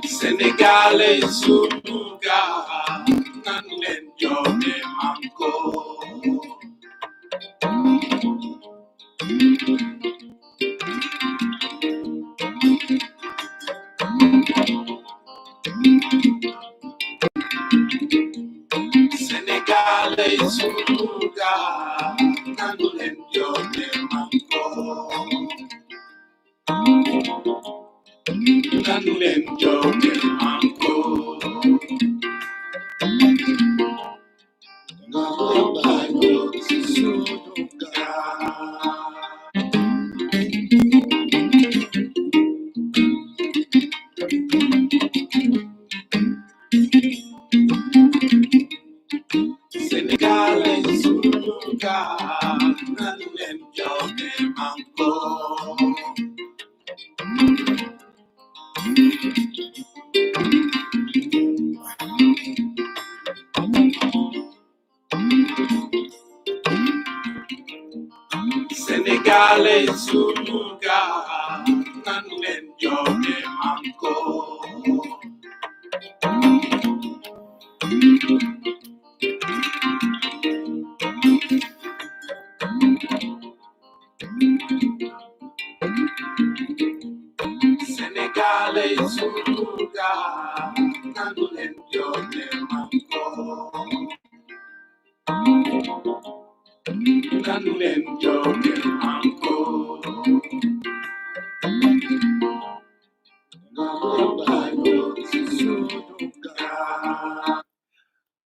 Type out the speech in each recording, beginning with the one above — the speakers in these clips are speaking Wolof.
Sénégalais sunu gaal nan leen joxe manko Sénégalais sunu gaal nan leen joxe manko nan leen joxe manko Sénégalais sunu gaal nan leen joxe manko Sénégalais sunu gaal nan leen joxe manko Sénégalais sunu gaal nan leen joxe manko nan leen joxe manko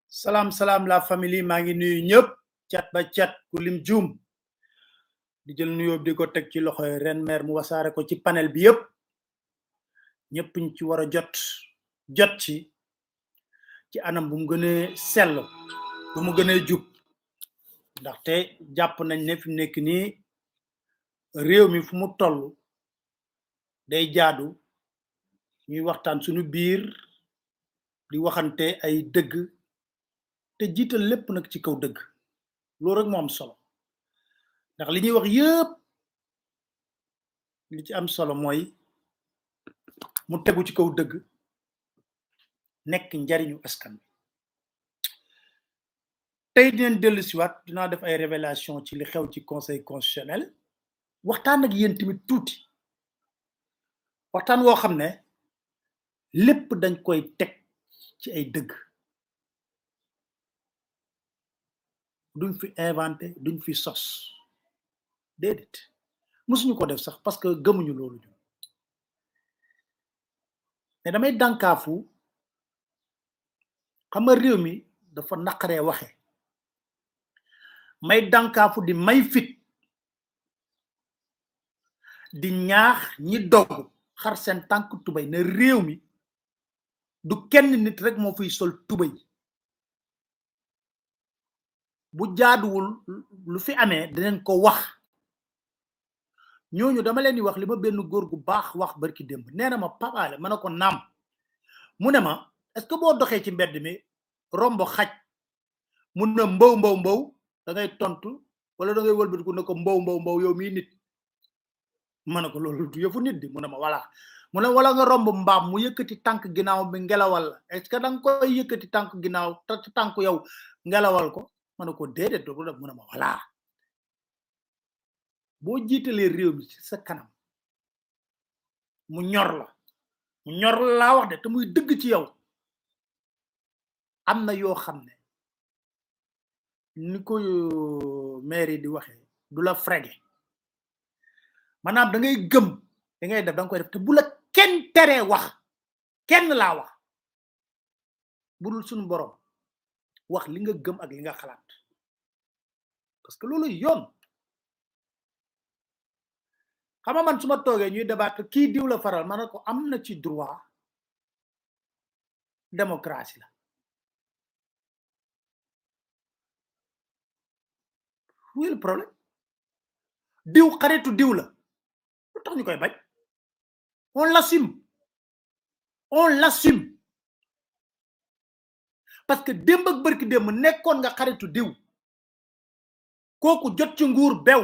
Salam la famille maa ngi nuyu ñëpp cat ba cat ku lim juum di jël nuyoo di ko teg ci loxoy ren mer mu wasaare ko ci panel bi yëpp ñëpp ñu ci war a jot ci anam bu mu gënee sell bu mu gënee jub ndaxte jàpp nañ ne fi nekk nii réew mi fu mu toll day jaadu ñuy waxtaan suñu biir di waxante ay dëgg te jiital lépp nag ci kaw dëgg loolu rek moo am solo ndax li ñuy wax yëpp li ci am solo mooy mu tegu ci kaw dëgg nekk njariñu askan bi tey dinañ dellu siwaat dinaa def ay révélation ci li xew ci conseil constitutionnel waxtaan ak yéen tamit tuuti waxtaan woo xam ne lépp dañ koy teg ci ay dëgg duñ fi inventé duñ fi sos déedéet mësuñu ko def sax parce que gëmuñu loolu ñu mais damay dànkaafu xam nga réew mi dafa naqaree waxe may dànkaafu di may fit di ñaax ñi dogg xar seen tànk tubay ne réew mi du kenn nit rek moo fiy sol tubay bu jaaduwul lu fi amee dinañ ko wax ñooñu dama leen di wax li ma benn góor gu baax wax barki démb nee na ma papaale ma ne ko naam mu ne ma est-ce que boo doxee ci mbedd mi rombo xaj mun na mbow da ngay tontu wala da ngay wëlbatiku ne ko mbow yow mii nit ma ne ko loolu du yëfu nit di mu ne ma voilà mu ne wala nga romb mbaam mu yëkkati tànk ginnaaw bi ngelawal la est-ce que da nga koy yëkkati tànk ginnaaw te tànk yow ngelawal ko ma ne ko déedéet doo ko def mu ne ma voilà boo jiitalee réew mi ci sa kanam mu ñor laa wax de te muy dëgg ci yow am na yoo xam ne ni ko maire di waxee du la frégué maanaam da ngay gëm da ngay def da nga koy def te bu la kenn teree wax kenn laa wax budul suñu borom wax li nga gëm ak li nga xalaat parce que loolu yoon xam nga man su ma toogee ñuy débat kii diw la faral ma ne ko am na ci droit démocratie la où est le problème diw xaritu diw la lu tax ñu koy bañ on l'assume parce que démb ak barki démb nekkoon nga xaritu diw kooku jot ci nguur bew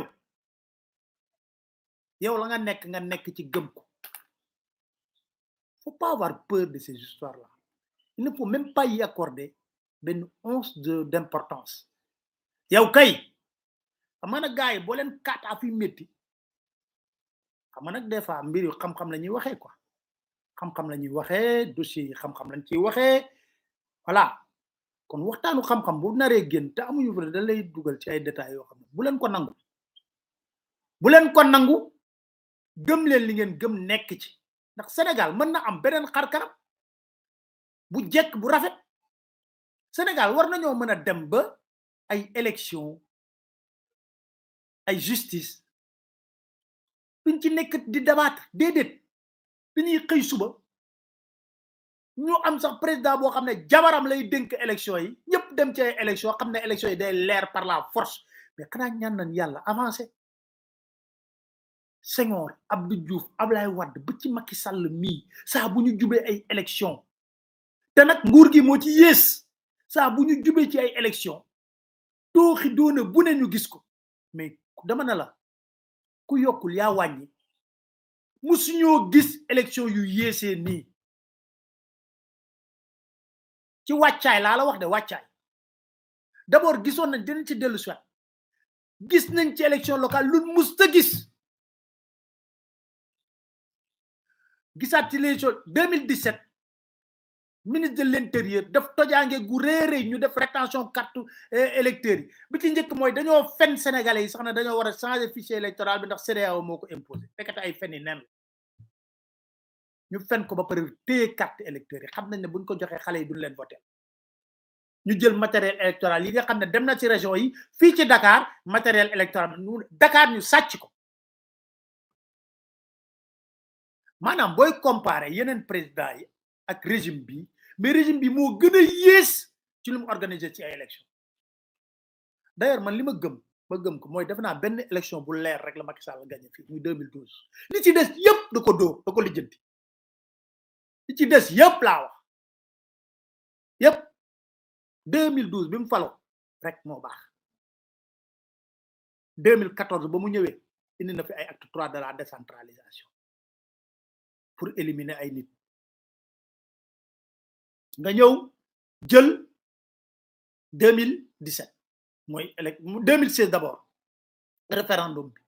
yow la nga nekk ci gëm ko. Faut pas avoir peur de ces histoires-là. Il ne faut même pas y accorder une once d'importance. yow kay xam nga nag gars yi boo leen kaata fi métti xam nga nag des fois mbir yu xam-xam la ñuy waxee quoi xam-xam la ñuy waxee dossier yi xam-xam lañ ciy waxee voilà kon waxtaanu xam-xam bu naree génn te amuñu fa da lay dugal ci ay détails yoo xam ne bu leen ko nangu gëm leen li ngeen gëm nekk ci ndax Sénégal mën na am beneen xar-kanam bu jekk bu rafet Sénégal war nañoo mën a dem ba ay élection ay justice duñ ci nekk di débattre déedéet dañuy xëy suba ñu am sax président boo xam ne jabaram lay dénk élection yi ñëpp dem ci ay élection xam ne élection yi day leer par la force mais xanaa ñaan nañ yàlla avancé Senghor Abdou Diouf Ablaye Wade ba ci Macky Sall mii saa bu ñu jubee ay élection te nag nguur gi moo ci yées saa bu ñu jubee ci ay élection tooxi doona bu ne ñu gis ko mais dama na la ku yokkul yaa wàññi musuñoo gis élection yu yéesee nii ci wàccaay laa la wax de wàccaay d'abord gisoon nañ dinañ ci dellu soit gis nañ ci élection locale lu musta gis gisaat ci l'élection 2017 ministre de l'intérieur daf tojaange gu réeré ñu def rétention carte électeurs yi bi ci njëkk mooy dañoo fen sénégalais yi sax na dañoo war a changer fichier électoral bi ndax CEDEAO moo ko imposé fekkate ay fen yi nen ñu fen ko ba pare téye carte électeurs yi xam nañ ne buñ ko joxee xale yi duñ leen voté ñu jël matériel électoral yi nga xam ne dem na ci région yi fii ci Dakar matériel électoral Dakar ñu sàcc ko maanaam booy comparer yeneen président yi ak régime bi mais régime bi moo gën a yées ci lu mu organisé ci ay élection d'ailleurs man li ma gëm ko mooy def naa benn élection bu leer rek la Macky Sall gagné fii muy 2012 li ci des yëpp da ko dóor da ko lijjanti li ci des yëpp laa wax yëpp 2012 bi mu falo rek moo baax 2014 ba mu ñëwee indi na fi ay acte 3 de la décentralisation pour éliminer ay nit nga ñëw jël 2017 mooy 2016 d'abord référendum bi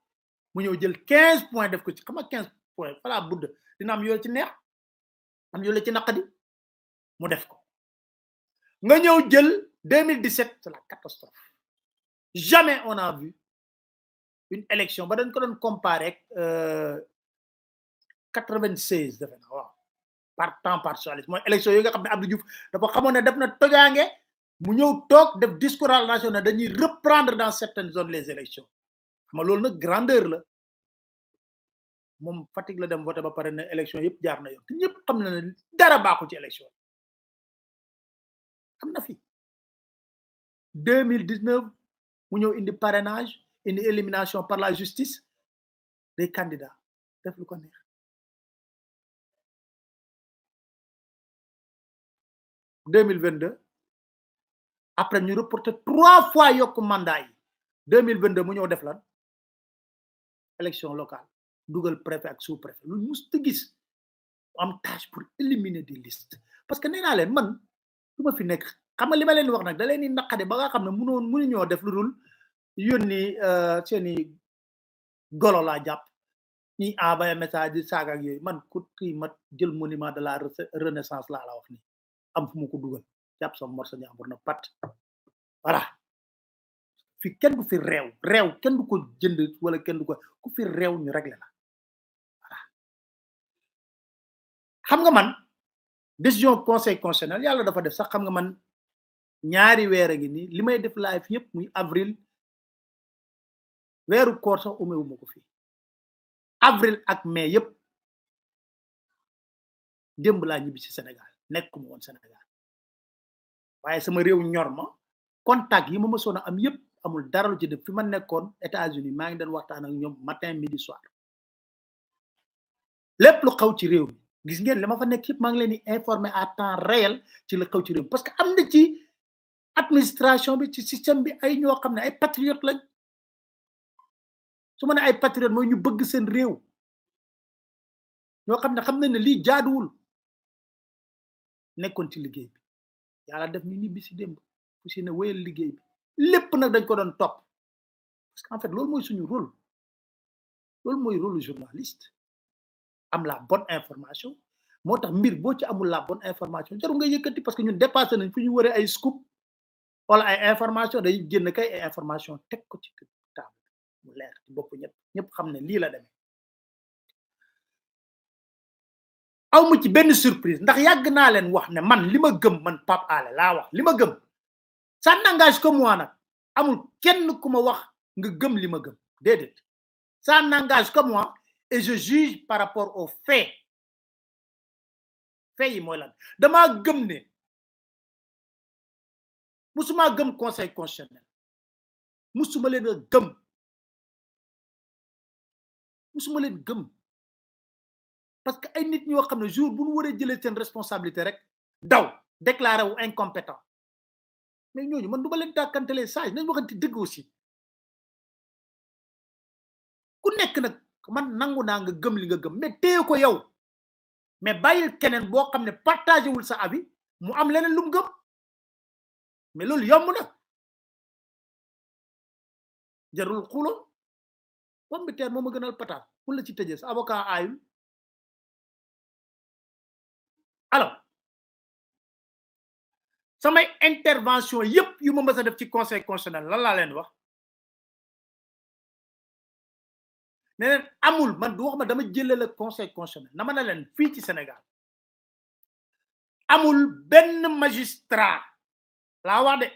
mu ñëw jël 15 points def ko ci xam nga 15 points fala budd dina am yoo ci neex am yoo la ci naqadi mu def ko nga ñëw jël 2017 c'est la catastrophe jamais on a vu une élection ba dañ ko doon comparer ak 96 defe na waaw par temps partialiste mooy élection yi nga xam ne Abdou Diouf dafa xamoon ne def na tojaange mu ñëw toog def discours à la nation ne dañuy reprendre dans certaines zones les élections xam nga loolu nag grandeur la moom Fatick la dem voté ba pare ne élection yëpp jaar na yoon te ñëpp xam na ne dara baaxu ci élection am na fi 2019 mu ñëw indi parrainage indi élimination par la justice des candidats def lu ko neex 2022 après ñu reporter 3 fois yokk mandat yi 2022 mu ñëw def lan élection locale dugal préfet ak sous préfet lu musta gis am tâche pour éliminer des listes parce que nee naa leen man du ma fi nekk xam nga li ma leen wax nag da leen di naqade ba nga xam ne mënuñoo def lu dul yónni seeni golo laa jàpp ñi envoyé message di saaga ak yooyu man ku kii ma jël monument de la renaissance laa la wax ni am fu mu ko dugal jàpp sa morsa ñaambur na pat voilà fi kenn du fi réew kenn du ko jënd wala kenn du ko ku fi réew ñu réglé la voilà xam nga man décision conseil constitutionnel yàlla dafa def sax xam nga man ñaari weer a ngi nii li may def live yëpp muy avril weeru koor sax umewu ma ko fii avril ak mai yëpp démb laa ñibbi ci Sénégal nekkuma woon Sénégal waaye sama réew ñor ma contact yi ma mësoon a am yëpp amul dara lu ci def fi ma nekkoon États-Unis maa ngi doon waxtaan ak ñoom matin midi soir lépp lu xaw ci réew mi gis ngeen li ma fa nekk yëpp maa ngi leen di informer à temps réel ci la xaw ci réew mi parce que am na ci administration bi ci système bi ay ñoo xam ne ay patriotes lañ su ma ne ay patriote mooy ñu bëgg seen réew ñoo xam ne xam nañ ne lii jaaduwul nekkoon ci liggéey bi yàlla def ñu ñibbi si démb fu si ne wéyal liggéey bi lépp nag dañ ko doon topp parce que en fait loolu mooy suñu rôle loolu mooy rôle journaliste am la bonne information moo tax mbir boo ci amul la bonne information jarul nga yëkkati parce que ñun dépassé nañ fu ñu wëree ay scoop wala ay information day génn kay ay information teg ko ci table mu leer ci bopp ñëpp xam ne lii la demee aw ma ci benn surprise ndax yàgg naa leen wax ne man li ma gëm man Pape Alé laa wax li ma gëm ça n'engage que moi nag amul kenn ku ma wax nga gëm li ma gëm déedéet ça n'engage que moi et je juge par rapport aux faits faits yi mooy lan damaa gëm ne musuma gëm conseil constitutionnel musuma leen a gëm musuma leen gëm parce que ay nit ñoo xam ne jour bu ñu waree jëlee seen responsabilité rek daw déclaré wu incompétent mais ñooñu man du ma leen dàkkantelee sage nañ waxante dëgg aussi ku nekk nag man nangu naa nga gëm li nga gëm mais téye ko yow mais bàyyil keneen boo xam ne partagé wul sa avis mu am leneen lu mu gëm mais loolu yomb na jarul xulo pomme de terre moo ma gënal pataat mun la ci tëjee sa avocat aayul alors samay intervention yépp yu ma mës a def ci conseil constitutionnel lan laa leen wax ne leen amul man du wax ma dama jëlee conseil constitutionnel na ma ne leen fii ci Sénégal amul benn magistrat laa wax de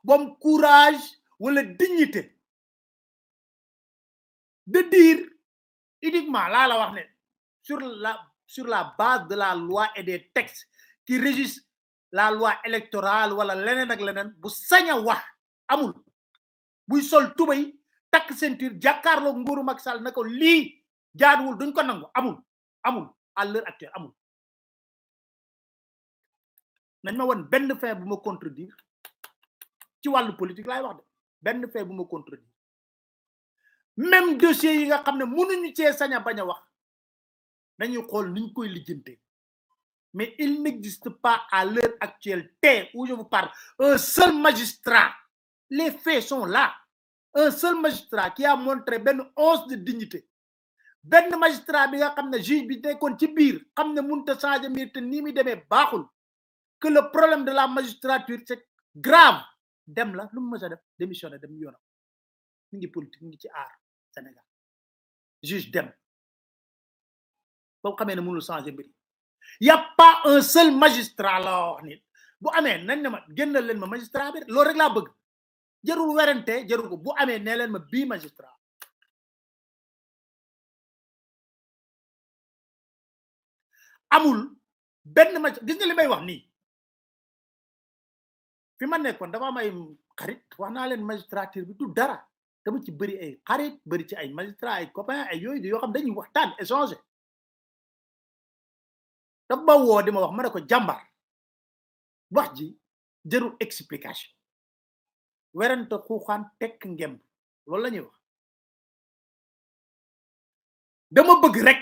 boom courage wala dignité de dire uniquement laa la wax ne sur la base de la loi et des textes qui régissent la loi électorale wala leneen ak leneen bu sañ a wax amul buy sol tubay takk ceinture jàkkaarloo nguuru Macky Sall na ko lii jaaduwul duñ ko nangu amul à l'heure actuelle amul nañ ma woon benn fait bu ma contredire ci wàllu politique laay wax de benn fait bu ma contredire même dossier yi nga xam ne mënuñu cee sañ a bañ a wax dañuy xool niñ koy lijjante mais il n'existe pas à l'heure actuelle où je vous parle un seul magistrat les faits sont là un seul magistrat qui a montré benn once de dignité benn magistrat bi nga xam ne juge bi nekkoon ci biir xam ne mënut a changer mbir te nii mi demee baaxul que le problème de la magistrature c'est grave dem la lu mu mës a def démissionné dem yoonam mi ngi politique mi ngi ci aar Sénégal juge dem boo xamee ne mënul changer mbir y a pas un seul magistrat la wax nit bu amee nañ ne ma génnal leen ma magistrat bi loolu rek laa bëgg jarul werante jarul ko bu amee nee leen ma bii magistrat amul benn magistrat gis nga li may wax nii fi ma nekkoon dafa am ay xarit wax naa leen magistrature bi du dara dama ci bëri ay xarit bëri ci ay magistrat ay copain ay yooyu yoo xam dañuy waxtaan échanger dafa ba woo di ma wax ma ne ko jàmbar wax ji jarul explication werante xuuxaan tekk ngemb loolu la ñuy wax dama bëgg rek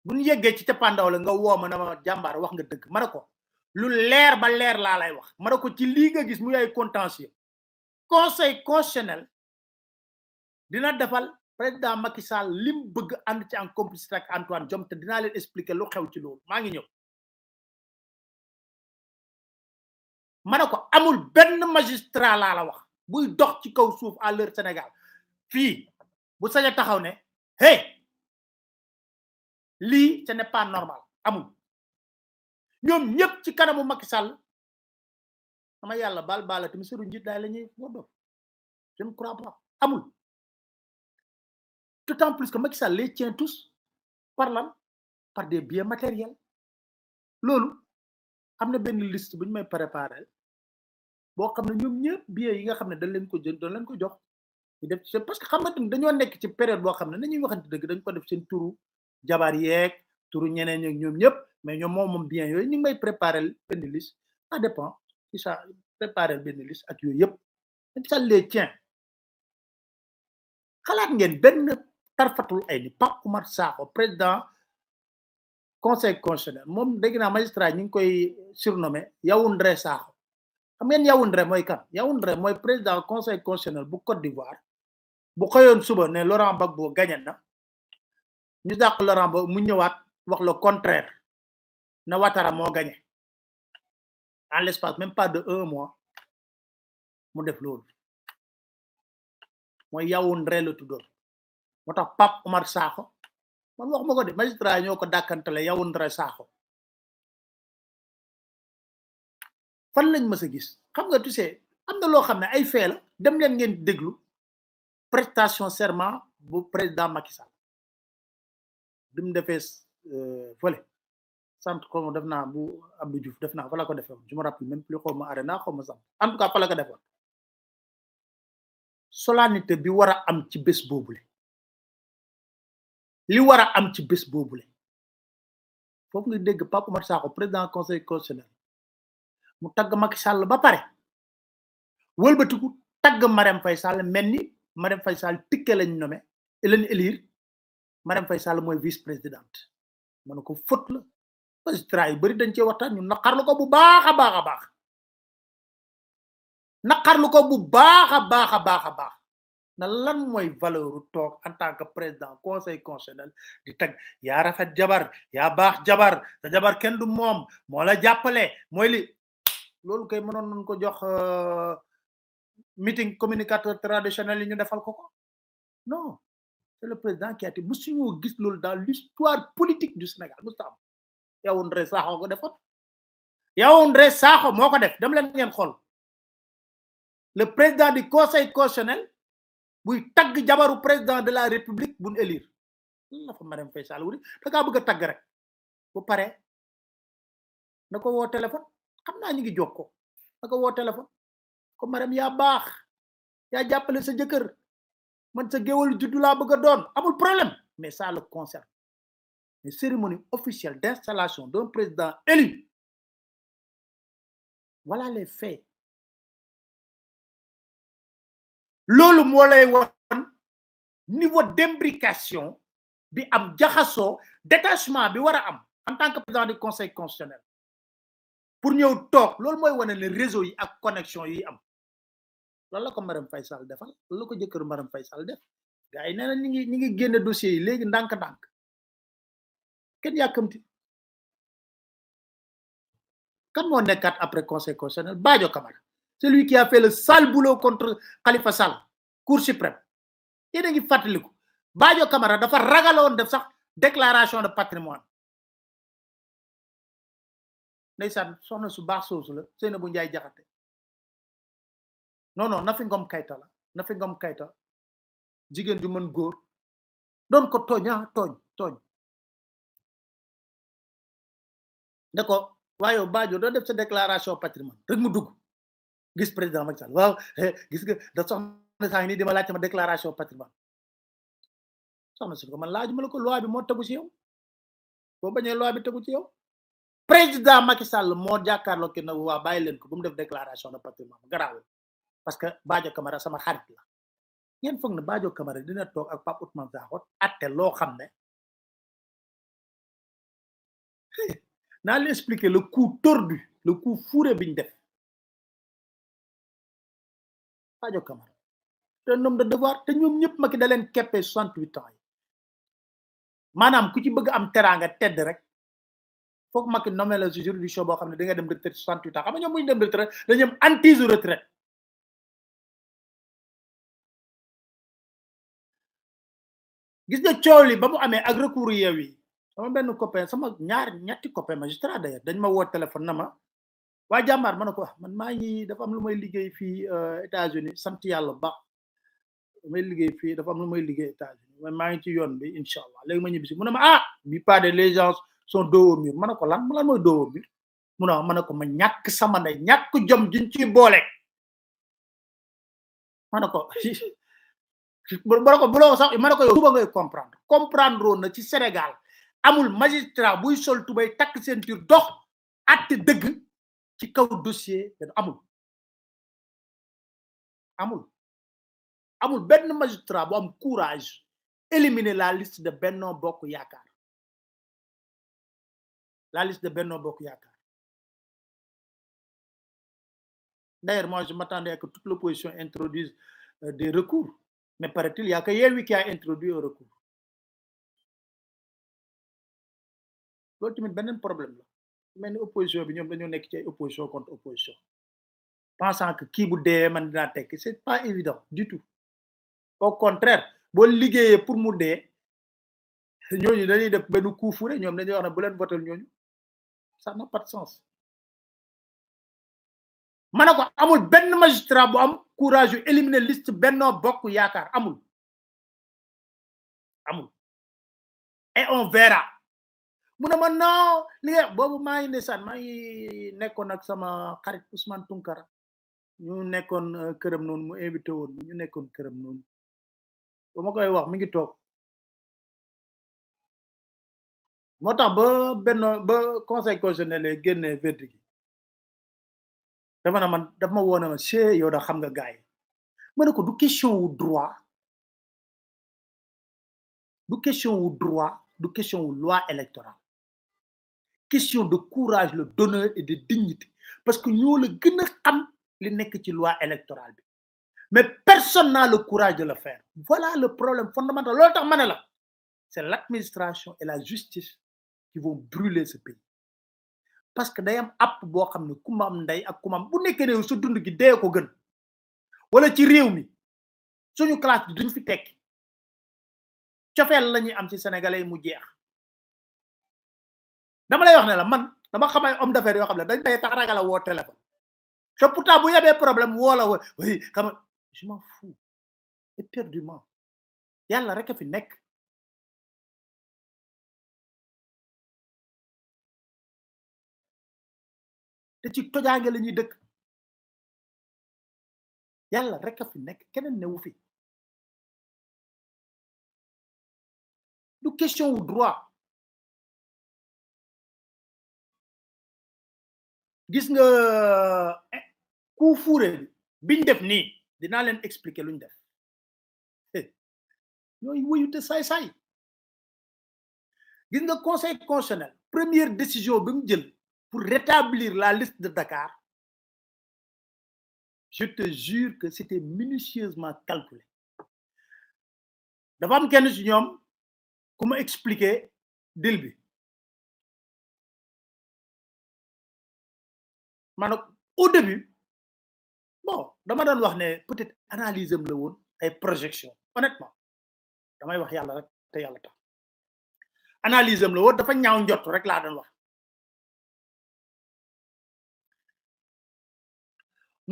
bu ñu yeggee ci cappaandaw la nga woo ma na ma jàmbaar wax nga dëgg ma ne ko lu leer ba leer laa lay wax ma ne ko ci lii nga gis muy ay contentieux conseil constitutionnel dina defal président Macky Sall lim bëgg ànd ci en complicité ak Antoine Diome te dinaa leen expliquer lu xew ci loolu maa ngi ñëw ma ne ko amul benn magistrat laa la wax buy dox ci kaw suuf à l'heure Sénégal fii bu sañ a taxaw ne hey lii ce n'est pas normal amul ñoom ñëpp ci kanamu Macky Sall sama yàlla baal tamit seru njiit daay la ñuy woddoo je ne crois pas amul d'autant plus que Macky Sall les tient tous par lan par des biens matériels loolu am na benn liste bu ñu may préparer boo xam ne ñoom ñëpp biens yi nga xam ne dañ leen ko jël doon leen ko jox ñu def ci parce que xam nga tamit dañoo nekk ci période boo xam ne nañuy waxante dëgg dañ ko def seen turu jabar yeeg turu ñeneen ñi ñoom ñëpp mais ñoom moom bien yooyu ñu ngi may préparer benn liste ça dépend ci ça préparer benn liste ak yooyu yëpp ça les tient xalaat ngeen benn tarfatul ay ni Pape Oumar Sakho président conseil constitutionnel moom dégg naa magistrat ñu ngi koy surnommé Yaoundé Sakho xam ngeen Yaoundé mooy kan Yaoundé mooy président conseil constitutionnel bu Côte d'Ivoire bu xëyoon suba ne Laurent Gbagbo gagné na ñu dàq Laurent ba mu ñëwaat wax le contraire na Ouattara moo gagné en l'espace même pas de 1 mois mu def loolu mooy Yaoundé la tuddoon moo tax Pape Oumar Sakho man wax ma ko de magistrat ñoo ko dàkkantale Yaoundé Sakho fan lañ mës a gis xam nga tu sais am na loo xam ne ay fee la dem leen ngeen déglu prestation serment bu président Macky Sall bi mu defee fële centre xaw ma def naa bu Abdou Diouf def naa fa la ko defee je me rappelle même plus xaw ma arena xaw ma sax en tout cas fa la ko defoon solennité bi war a am ci bés boobule li war a am ci bés boobule foofu nga dégg Pape Oumar Sakho président conseil constitutionnel mu tagg Macky Sall ba pare wëlbatiku tagg Marème Faye Sall mel ni Marème Faye Sall tikke lañ nommé lañ élire Marème Faye Sall mooy vice présidente ma ne ko faute la magistrat yu bëri dañ cee waxtaan ñu naqarlu ko bu baax a baax a baax naqarlu ko bu baax a baax a baax a baax na lan mooy valeur toog en tant que président conseil constitutionnel di tag yaa rafet jabar yaa baax jabar sa jabar kenn du moom moo la jàppale mooy li loolu kay mënoon nañ ko jox meeting communicateur traditionnel yi ñu defal ko ko non c'est le président qui a été musuñoo gis loolu dans l'histoire politique du Sénégal musta am Yaoundé Sakho ko defoon Yaoundé Sakho moo ko def dem leen ngeen xool le président du conseil constitutionnel buy tagg jabaru président de la république buñ élire lan la fa Marème Faye Sall wuri da ngaa bëgg a tagg rek bu pare na ko woo téléphone xam naa ñu ngi jokkoo na ko woo téléphone ko Marème yaa baax yaa jàppale sa jëkkër man sa géwal juddu laa bëgg a doon amul problème mais ça le concerne mais cérémonie officielle d'installation d'un président élu voilà les faits loolu moo lay won niveau d'imbrication bi am jaxasoo détachement bi war a am en tant que président du conseil constitutionnel pour ñëw toog loolu mooy wane ne réseau yi ak connexion yi am loolu la ko Marème Faye Sall defal loolu la ko jëkkër Marème Faye Sall def gars yi nee na ñi ngi génne dossier yi léegi ndànk-ndànk kenn yàkkamti kan moo nekkaat après conseil constitutionnel Badio Camara c'est lui qui a fait le sale boulot contre Khalifa Sall cour suprême yéen a ngi fàttaliku Badio Camara dafa ragaloon def sax déclaration de patrimoine ndeysaan soxna su baax soosu la Seynabou Ndiaye Jaxate non Nafi Ngom Keïta la Nafi Ngom Keïta jigéen ju mën góor doon ko tooñ ne ko waaye Badio doo def sa déclaration patrimoine rek mu dugg gis président Macky Sall waaw gis nga da soxna saa ngi nii dima laajte ma déclaration patrimoine soxna si ko man laajuma la ko loi bi moo tegu ci yow boo bañee loi bi tegu ci yow président Macky Sall moo jàkkaarloo ki na waa bàyyi leen ko bu mu def déclaration de patrimoine garaawul parce que Badio Camara sama xarit la ngeen foog ne Badio Camara dina toog ak Pape Ousmane Sakho atte loo xam ne naa leen expliquer le coup tordu le coup fourré bi ñu def Badio Camara te homme de devoir te ñoom ñëpp Macky da leen keppee 68 ans yi maanaam ku ci bëgg am teraanga tedd rek foog Macky nommé la juridiction boo xam ne da nga dem retraite 68 ans xam nga ñoom bu ñu dem retraite dañu am antise retraite gis nga coow li ba mu amee ak recours yeew yi sama benn copain sama ñetti copain magistrat d'ailleurs dañ ma woo téléphone na ma waa jàmbaar ma ne ko man maa ngi dafa am lu may liggéey fii États-Unis sant yàlla baax may liggéey fii dafa am lu may liggéey États-Unis mais maa ngi ci yoon bi incha allah léegi ma ñibbisi mu ne ma bi pas de les gens sont dos au mur ma ne ko lan mooy dos au mur mu ne ma ne ko ma ñàkk sama ndey ñàkk jom jiñ ci boole ma ne ko bu loo sax ma ne ko yow suba ngay comprendre woon na ci Sénégal amul magistrat buy sol tubay takk ceinture dox atte dëgg ci kaw dossier amul amul benn magistrat bu am courage éliminer la liste de Benno Bokk Yaakaar la liste de Benno Bokk Yaakaar. D'ailleurs, moi, je m'attendais à que toute l'opposition introduise des recours. Mais paraît-il, il n'y a que Yewwi qui a introduit un recours. C'est un problème. Mais l'opposition, nous opposition contre opposition. Pensant que qui vous ce n'est pas évident du tout. Au contraire, si vous liguez pour nous, nous avons coup fourré, nous avons voté. Ça n'a pas de sens. Manako amul ben magistrat bu am courage yu éliminer liste Benno Bokk Yaakaar amul et on verra mu ne ma non li boobu maa ngi ndeysaan maa ngi nekkoon ak sama xarit Ousmane Tounkara ñu nekkoon këram noonu mu invité woon ñu nekkoon këram noonu ba ma koy wax mi ngi toog moo tax ba Benno ba conseil constitutionnel génne verdict dafa man dafa ma woon ma che yow da xam nga gaay ma ne ko du question wu droit du question wu droit du question wu loi électorale question de courage le d'honneur et de dignité parce que ñoo la gën a xam li nekk ci loi électorale bi mais personne n'a le courage de le faire voilà le problème fondamental loolu tax ma ne la c'est l'administration et la justice qui vont brûler ce pays parce que day am app boo xam ne ku ma am ndey ak ku ma am bu nekkee ne sa dund gi dee ko gën wala ci réew mi suñu classe bi duñ fi tekki cofeel la ñuy am ci sénégalais yi mu jeex dama lay wax ne la man dama xam ay homme d'affaires yoo xam ne dañ day tax ragal a woo téléphone te pourtant bu yebee problème woo la oui xam nga je m'en fous éperdument yàlla rek a fi nekk te ci tojaange la ñuy dëkk yàlla rek a fi nekk keneen newu fi du question wu droit gis nga coup fourré biñ def nii dinaa leen expliquer luñ def ñooy wuyute saay-saay gis nga conseil constitutionnel première décision bi mu jël pour rétablir la liste de Dakar je te jure que c'était minutieusement calculé dafa am kenn ci ñoom ku ma expliquer deal bi maanaam au début bon dama doon wax ne peut-être analyse am la woon ay projection honnêtement damay wax yàlla rek te yàlla tax analyse am la woon dafa ñaaw njott rek laa doon wax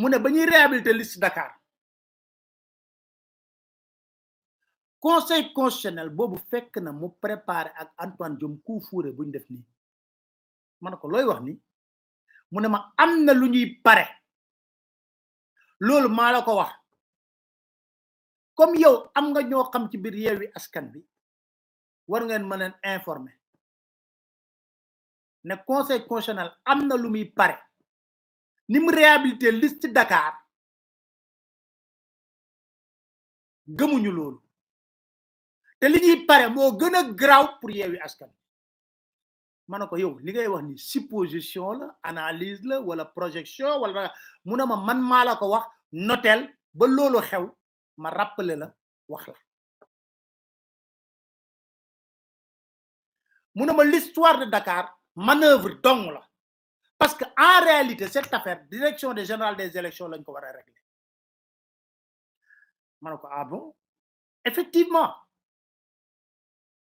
mu ne ba ñuy réhabiliter liste Dakar conseil constitutionnel boobu fekk na mu préparé ak Antoine Diome coup fourré buñ def nii ma ne ko looy wax ni mu ne ma am na lu ñuy pare loolu maa la ko wax comme yow am nga ñoo xam ci biir Yewwi Askan Wi war ngeen mën a informer ne conseil constitutionnel am na lu muy pare ni mu réhabiliter liste Dakar gëmuñu loolu te li ñuy pare moo gën a graaw pour Yewwi Askan Wi ma ne ko yow li ngay wax ni supposition la analyse la wala projection wala mu ne ma man maa la ko wax notel ba loolu xew ma rappeler la wax la mu ne ma l'histoire de Dakar manœuvre dong la parce que en réalité cette affaire direction générale des élections lañ ko war a régler ma ne ko ah bon effectivement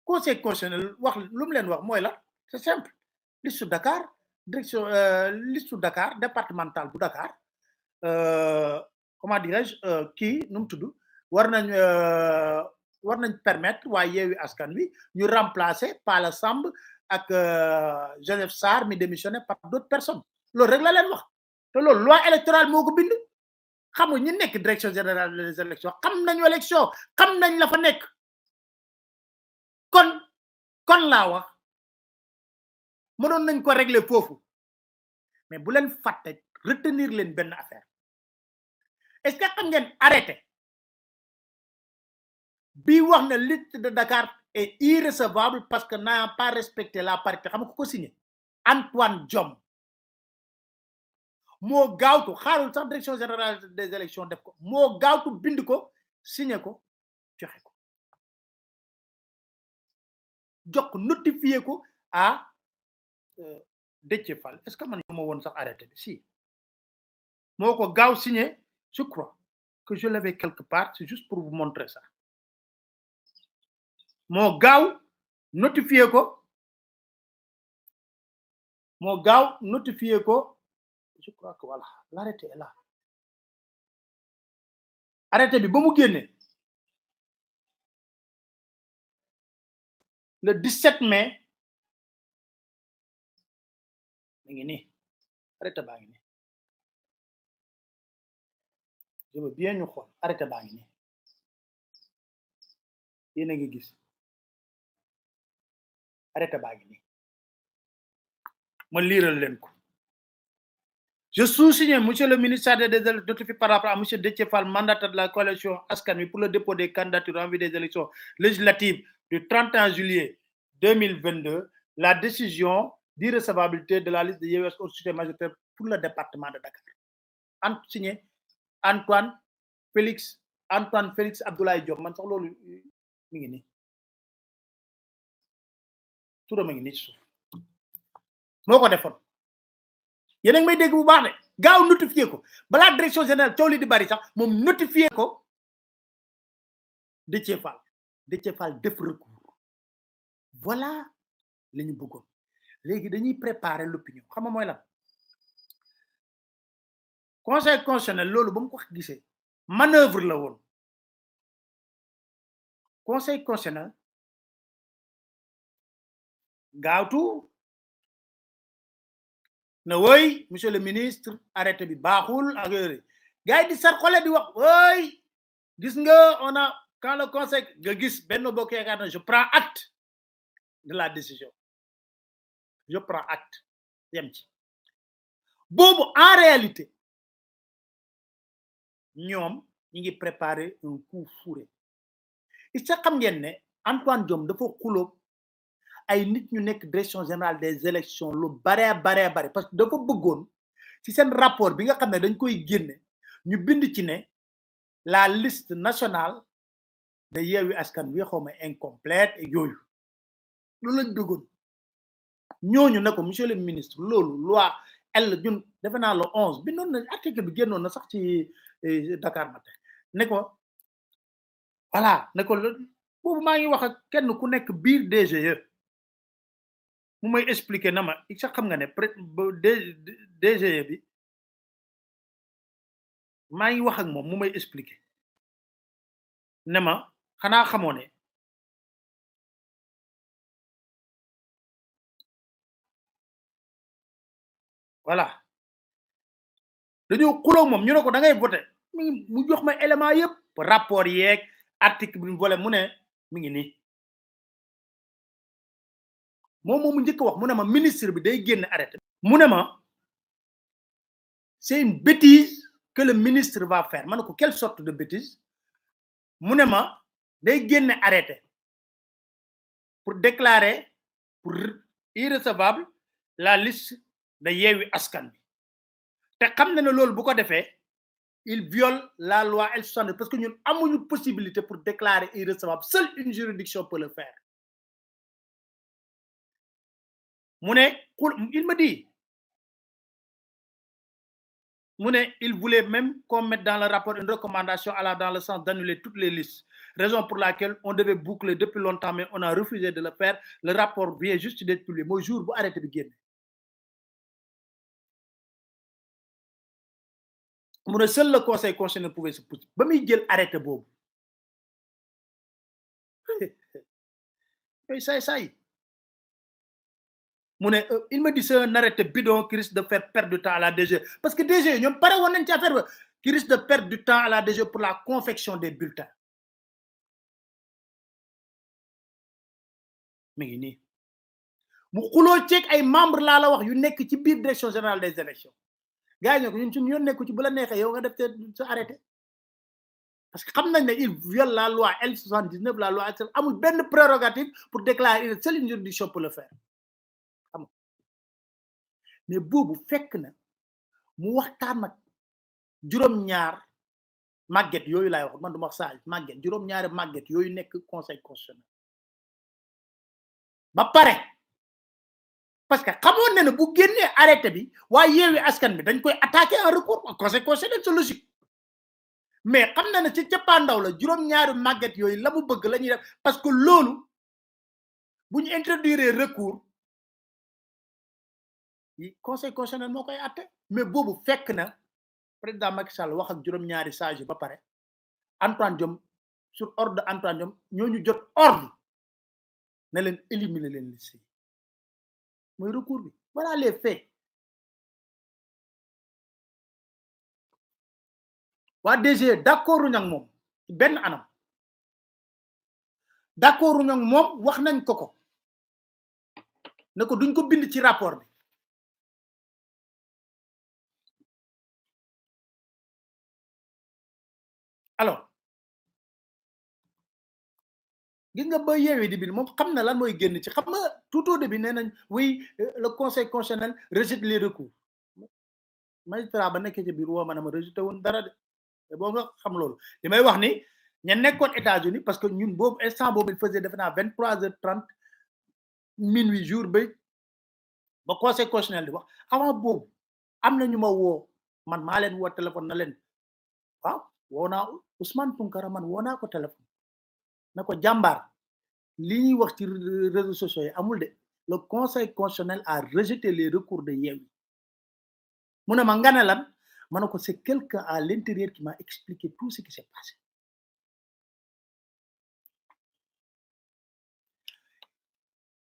conseil constitutionnel wax lu mu leen wax mooy la c'est simple liste Dakar direction liste Dakar départemental bu Dakar comment dirais-je kii nu mu tudd war nañ permettre waa Yewwi Askan Wi ñu remplacer Pala Samb ak Joseph Sarr mi démissionné par d'autres personnes loolu rek la leen wax te loolu loi électorale moo ko bind xam nga ñu nekk direction générale des élections xam nañu élection xam nañ la fa nekk kon laa wax mënoon nañ ko régler foofu mais bu leen fàtte retenir leen benn affaire est-ce que xam ngeen arrêté bi wax na liste de Dakar est irrecevable parce que n'ayant pas respecté la parité xam nga ko signé Antoine Diome moo gaawtu xaarul sax direction générale des élections def ko moo gaawtu bind ko signé ko joxe ko jox ko notifié ko à Déthié Fall est-ce que man ma woon sax arrêté bi si moo ko gaaw signé je crois que je l'avais quelque part c'est juste pour vous montrer ça moo gaaw notifié ko moo gaaw notifié ko je crois que voilà l'arrêté est là arrêté bi ba mu génne le 17 mai mi ngi nii arrêté baa ngi nii je veux bien ñu xool arrêté baa ngi nii yéen a ngi gis arrêté baa ngi nii ma liiral leen ko je sous-signe monsieur le ministre des élections notifié par rapport à monsieur Déthié Fall mandataire de la coalition Askan Wi pour le dépôt des candidatures en vue des élections législatives du 31 juillet 2022 la décision d'irrecevabilité de la liste de Yewwi Askan Wi majoritaire pour le département de Dakar signé Antoine Félix Abdoulaye Diop man sax loolu mi ngi nii turam a ngi nii ci suuf moo ko defoon yéen a ngi may dégg bu baax de gaaw notifié ko balaa direction générale coow li di bari sax moom notifié ko Déthié Fall def recours voilà la ñu bëggoon léegi dañuy préparer l'opinion xam nga mooy lan conseil constitutionnel loolu ba mu ko gisee manœuvre la woon conseil constitutionnel gaawtu na woy monsieur le ministre arrêté bi baaxul ak yooyu gars yi di sar xole di wax woy gis nga on a quand le conseil nga gis Benno Bokk Yaakaar na je prends acte de la décision je prends acte yem ci boobu en réalité ñoom ñi ngi préparer un coup fourré it sa xam ngeen ne Antoine Diome dafa xuloo ay nit ñu nekk direction générale des élections lu bare parce que dafa bëggoon ci seen rapport bi nga xam ne dañ koy génne ñu bind ci ne la liste nationale de Yewwi Askan Wi xawma incomplète et yooyu loolu lañ bëggoon ñooñu ne ko monsieur le ministre loolu loi L ñun defe naa le 11 bindoon na article bi génnoon na sax ci Dakar Matin ne ko voilà ne ko boobu maa ngi wax ak kenn ku nekk biir DGE mu may expliquer na ma sax xam nga ne DGE bi maa ngi wax ak moom mu may expliquer ne ma xanaa xamoo ne voilà dañoo xuloo moom ñu ne ko da ngay voté mu jox ma élément yëpp rapport yeeg article bi mu volé mu ne mi ngi nii moom moomu njëkk wax mu ne ma ministre bi day génn arrêté mu ne ma c'est une bêtise que le ministre va faire ma ne ko quelle sorte de bêtise mu ne ma day génn arrêté pour déclarer pour irrecevable la liste de Yewwi Askan Wi te xam na ne loolu bu ko defee il viole la loi L60 parce que ñun amuñu possibilité pour déclarer irrecevable seule une juridiction peut le faire mu ne il me dit mu ne il voulait même qu'on mette dans le rapport une recommandation allant dans le sens d'annuler toutes les listes raison pour laquelle on devait boucler depuis longtemps mais on a refusé de le faire le rapport vient juste d'être publié mooy jour bu arrêté bi génn mu ne seul le conseil constitutionnel pouvait se pousser ba muy jël arrêté boobu yooyu say mu ne il me dit c'est un arrêté bidon qui risque de faire perdre du temps à la DG parce que DG ñoom pare woon nañ ci affaire ba qui risque de perdre du temps à la DG pour la confection des bulletins mi ngi nii mu xuloo ceeg ay membre laa la wax yu nekk ci biir direction générale des élections gars yi ñoo ko ñun suñu yoon nekku ci bu la neexee yow nga def te sa arrêté parce que xam nañ ne il viole la loi L79 la loi amul benn prérogative pour déclarer une seule juridiction pour le faire amul mais boobu fekk na mu waxtaan ak juróom-ñaar màgget yooyu laay wax man du ma wax sage màgget juróom-ñaari màgget yooyu nekk conseil constitutionnel ba pare parce que xamoon na ne bu génnee arrêté bi waaye Yewwi Askan bi dañ koy attaquer en recours conseil constitutionnel c'est logique mais xam na ne ci cappaandaw la juróom-ñaari màgget yooyu la mu bëgg la ñuy def parce que loolu bu ñu introduire recours yi conseil constitutionnel moo koy atte mais boobu fekk na président Macky Sall wax ak juróom-ñaari sage ba pare Antoine Diome sur ordre de Antoine Diome ñooñu jot ordre ne leen éliminer leen liste mooy recours bi voilà les faits waa DG d'accord uñ ak moom ci benn anam d'accord uñ ak moom wax nañ ko ne ko duñ ko bind ci rapport bi alors gis nga ba Yewwi di bind moom xam na lan mooy génn ci xam nga tout au début nee nañ oui le conseil constitutionnel rejette les recours magistrat ba nekkee ci biir woo ma ne ma rejeté woon dara de te boo nga xam loolu li may wax ni ña nekkoon États-Unis parce que ñun boobu instant boobu il faisait defe naa 23h30 minuit jour ba conseil constitutionnel di wax avant boobu am na ñu ma woo man maa leen woo téléphone na leen waaw woo naa Ousmane Tounkara man woo naa ko téléphone na ko jàmbaar li ñuy wax ci réseaux sociaux yi amul de le conseil constitutionnel a rejeté les recours de Yewwi mu ne ma nga ne lan ma ne ko c'est quelqu'un à l'intérieur qui m'a expliqué tout ce qui s'est passé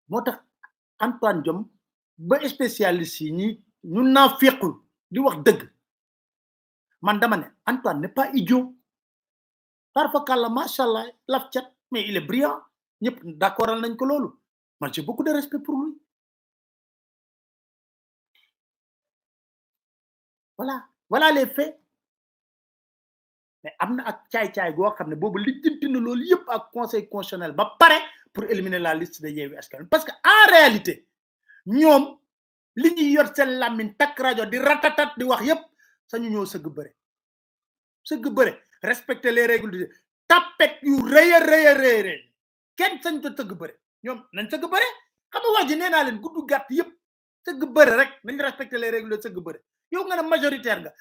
moo tax Antoine Diome ba spécialiste yi ñi ñun naa fekkul di wax dëgg man dama ne Antoine n'est pas idiot parfois kàlla macha allah laf cat mais il est brillant ñëpp d'accordal nañ ko loolu man j'ai beaucoup de respect pour lui voilà les faits mais am na ak caay-caay goo xam ne boobu lijjanti na loolu yëpp ak conseil constitutionnel ba pare pour éliminer la liste de Yewwi Askan parce que en réalité ñoom li ñuy yor seen làmmiñ takk rajo di ratatat di wax yëpp sañu ñoo sëgg bëre respecter les règles du jeu tapet yu rëy a rëy kenn sañ ko sëgg bëre ñoom nañ sëgg bëre xam nga wax ji nee naa leen gudd gàtt yëpp sëgg bëre rek nañ respecter les règles de sëgg bëre yow nga ne majoritaire nga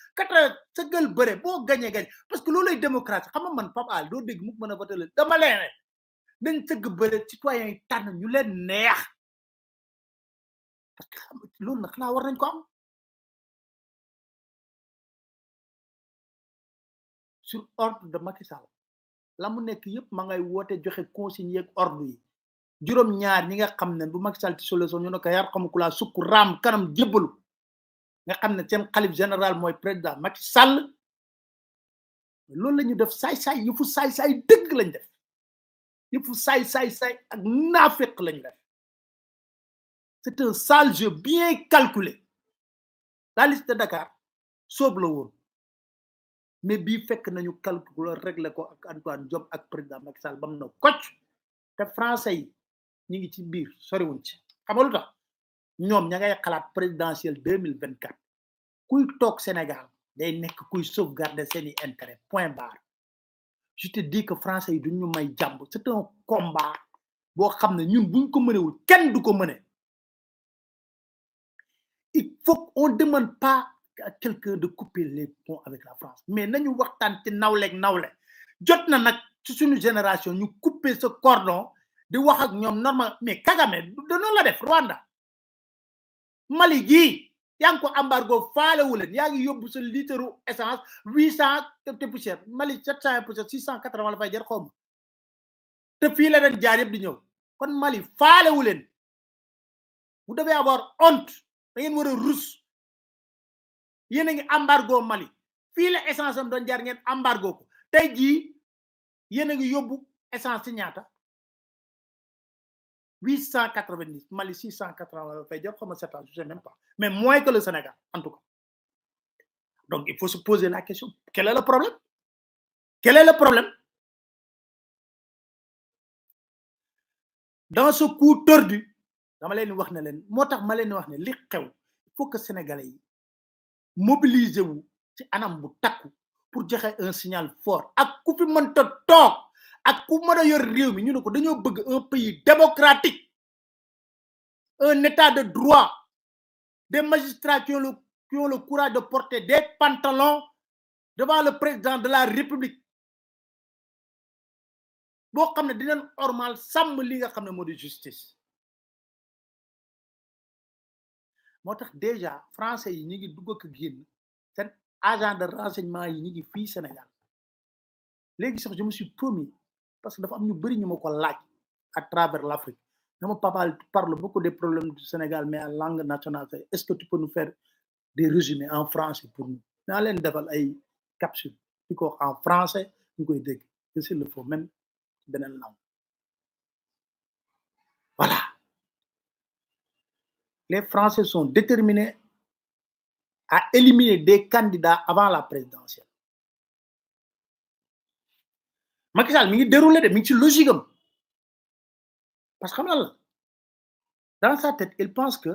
sëggal bëre boo gañe parce que loolay démocratie xam nga man Pape Alé doo dégg mukk mën a voter dama leen nañ sëgg bëre citoyens yi tànn ñu leen neex parce que xam loolu nag xanaa war nañ ko am sur ordre de Macky Sall la mu nekk yëpp ma ngay woote joxe consigne yeeg ordre yi juróom-ñaar ñi nga xam ne bu Macky Sall ci solution ñu ne ko yar xamu ku laa sukk raam kanam jébbalu nga xam ne seen xalif général mooy président Macky Sall loolu la ñu def saay-saay yëfu saay-saay dëgg lañ def yëfu saay-saay ak naafeq lañ def c'est un sale jeu bien calculé la liste de Dakar soob la woon mais bii fekk nañu calculer régler ko ak Antoine Diome ak président Macky Sall bam na kocc te français yi ñu ngi ci biir soriwuñ ci xam nga lu tax ñoom ña ngay xalaat présidentielle 2024 kuy toog Sénégal day nekk kuy sauvegarder seeni intérêt point barre je te dis que français yi duñ ñu may jàmb c'est un combat boo xam ne ñun buñ ko mënewul kenn du ko mëne il faut on demande pas à quelqu'un de couper les ponts avec la France mais nañu waxtaan ci nawleeg nawle jot na nag ci suñu génération ñu couper ce cordon di wax ak ñoom normal mais Kagame dañoo la def Rwanda Mali gii yaa ngi ko embargo faalewu leen yaa ngi yóbbu sa litre essence 800 te poussière Mali 700 poussière 680 la fay jar xaw ma te fii la leen jaar yëpp di ñëw kon Mali faalewu leen vous devez avoir honte da ngeen war a rus yéen a ngi embargo Mali fii la essence am doon jaar ngeen embargo ko tey jii yéen a ngi yóbbu essence ci ñaata 890 Mali 680 la fay jar xaw ma 700 je sais même pas mais moins que le Sénégal en tout cas donc il faut se poser la question quel est le problème Quel est le problème? Dans ce coup tordu, dama leen wax ne leen motax ma leen wax ne li xew il faut que sénégalais yi mobiliser wu ci anam bu takku pour joxe un signal fort ak ku fi mënta toog ak ku mën a yor réew mi ñu ne ko dañoo bëgg un pays démocratique, un état de droit, des magistrats qui ont le courage de porter des pantalons devant le président de la République boo xam ne dinañ normal sàmm li nga xam ne moo di justice. moo tax déjà français yi ñi ngi dugg ak génn seen agent de renseignement yi ñi ngi fii Sénégal léegi sax je me suis promis parce que dafa am ñu bëri ñu ma ko laaj à travers l'Afrique dama papa parle beaucoup des problèmes du Sénégal mais en langue nationale. Est-ce que tu peux nous faire des résumés en français pour nous? naa leen defal ay capsule di ko wax en français ñu koy dégg te s'il le faut même beneen langue. Voilà. Les Français sont déterminés à éliminer des candidats avant la présidentielle. Macky Sall mi ngi déroulé de mi ngi ci logique am parce que xam nga la dans sa tête il pense que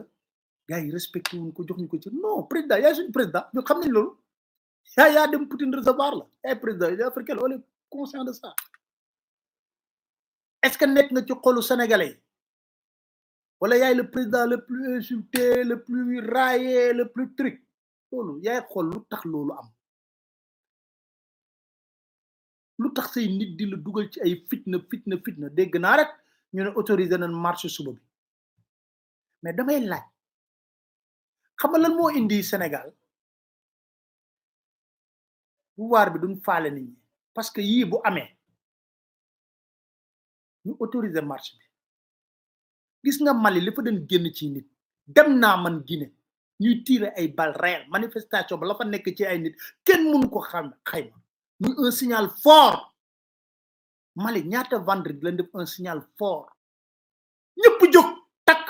gars yi respecté wuñ ko jox ñu ko ci non président yaay suñu président ñu xam nañ loolu yaa dem Poutine recevoir la yaay président africain on est conscient de ça. Est-ce que nekk nga ci xolu sénégalais wala yaay le président le plus insulté, le plus raillé, le plus truc loolu yaay xool lu tax loolu am lu tax say nit di la dugal ci ay fitna dégg naa rek ñu ne autorisé nañ marche suba bi mais damay laaj xam nga lan moo indi Sénégal pouvoir bi duñ faale nit ñi parce que yii bu amee ñu autorisé marche bi gis nga Mali li fa doon génn ci nit dem naa man Guinée ñuy tirer ay balles réelles manifestation ba la fa nekk ci ay nit kenn mënu ko xam xayma muy un signal fort. Mali ñaata vendredi lañ def un signal fort ñëpp jóg takk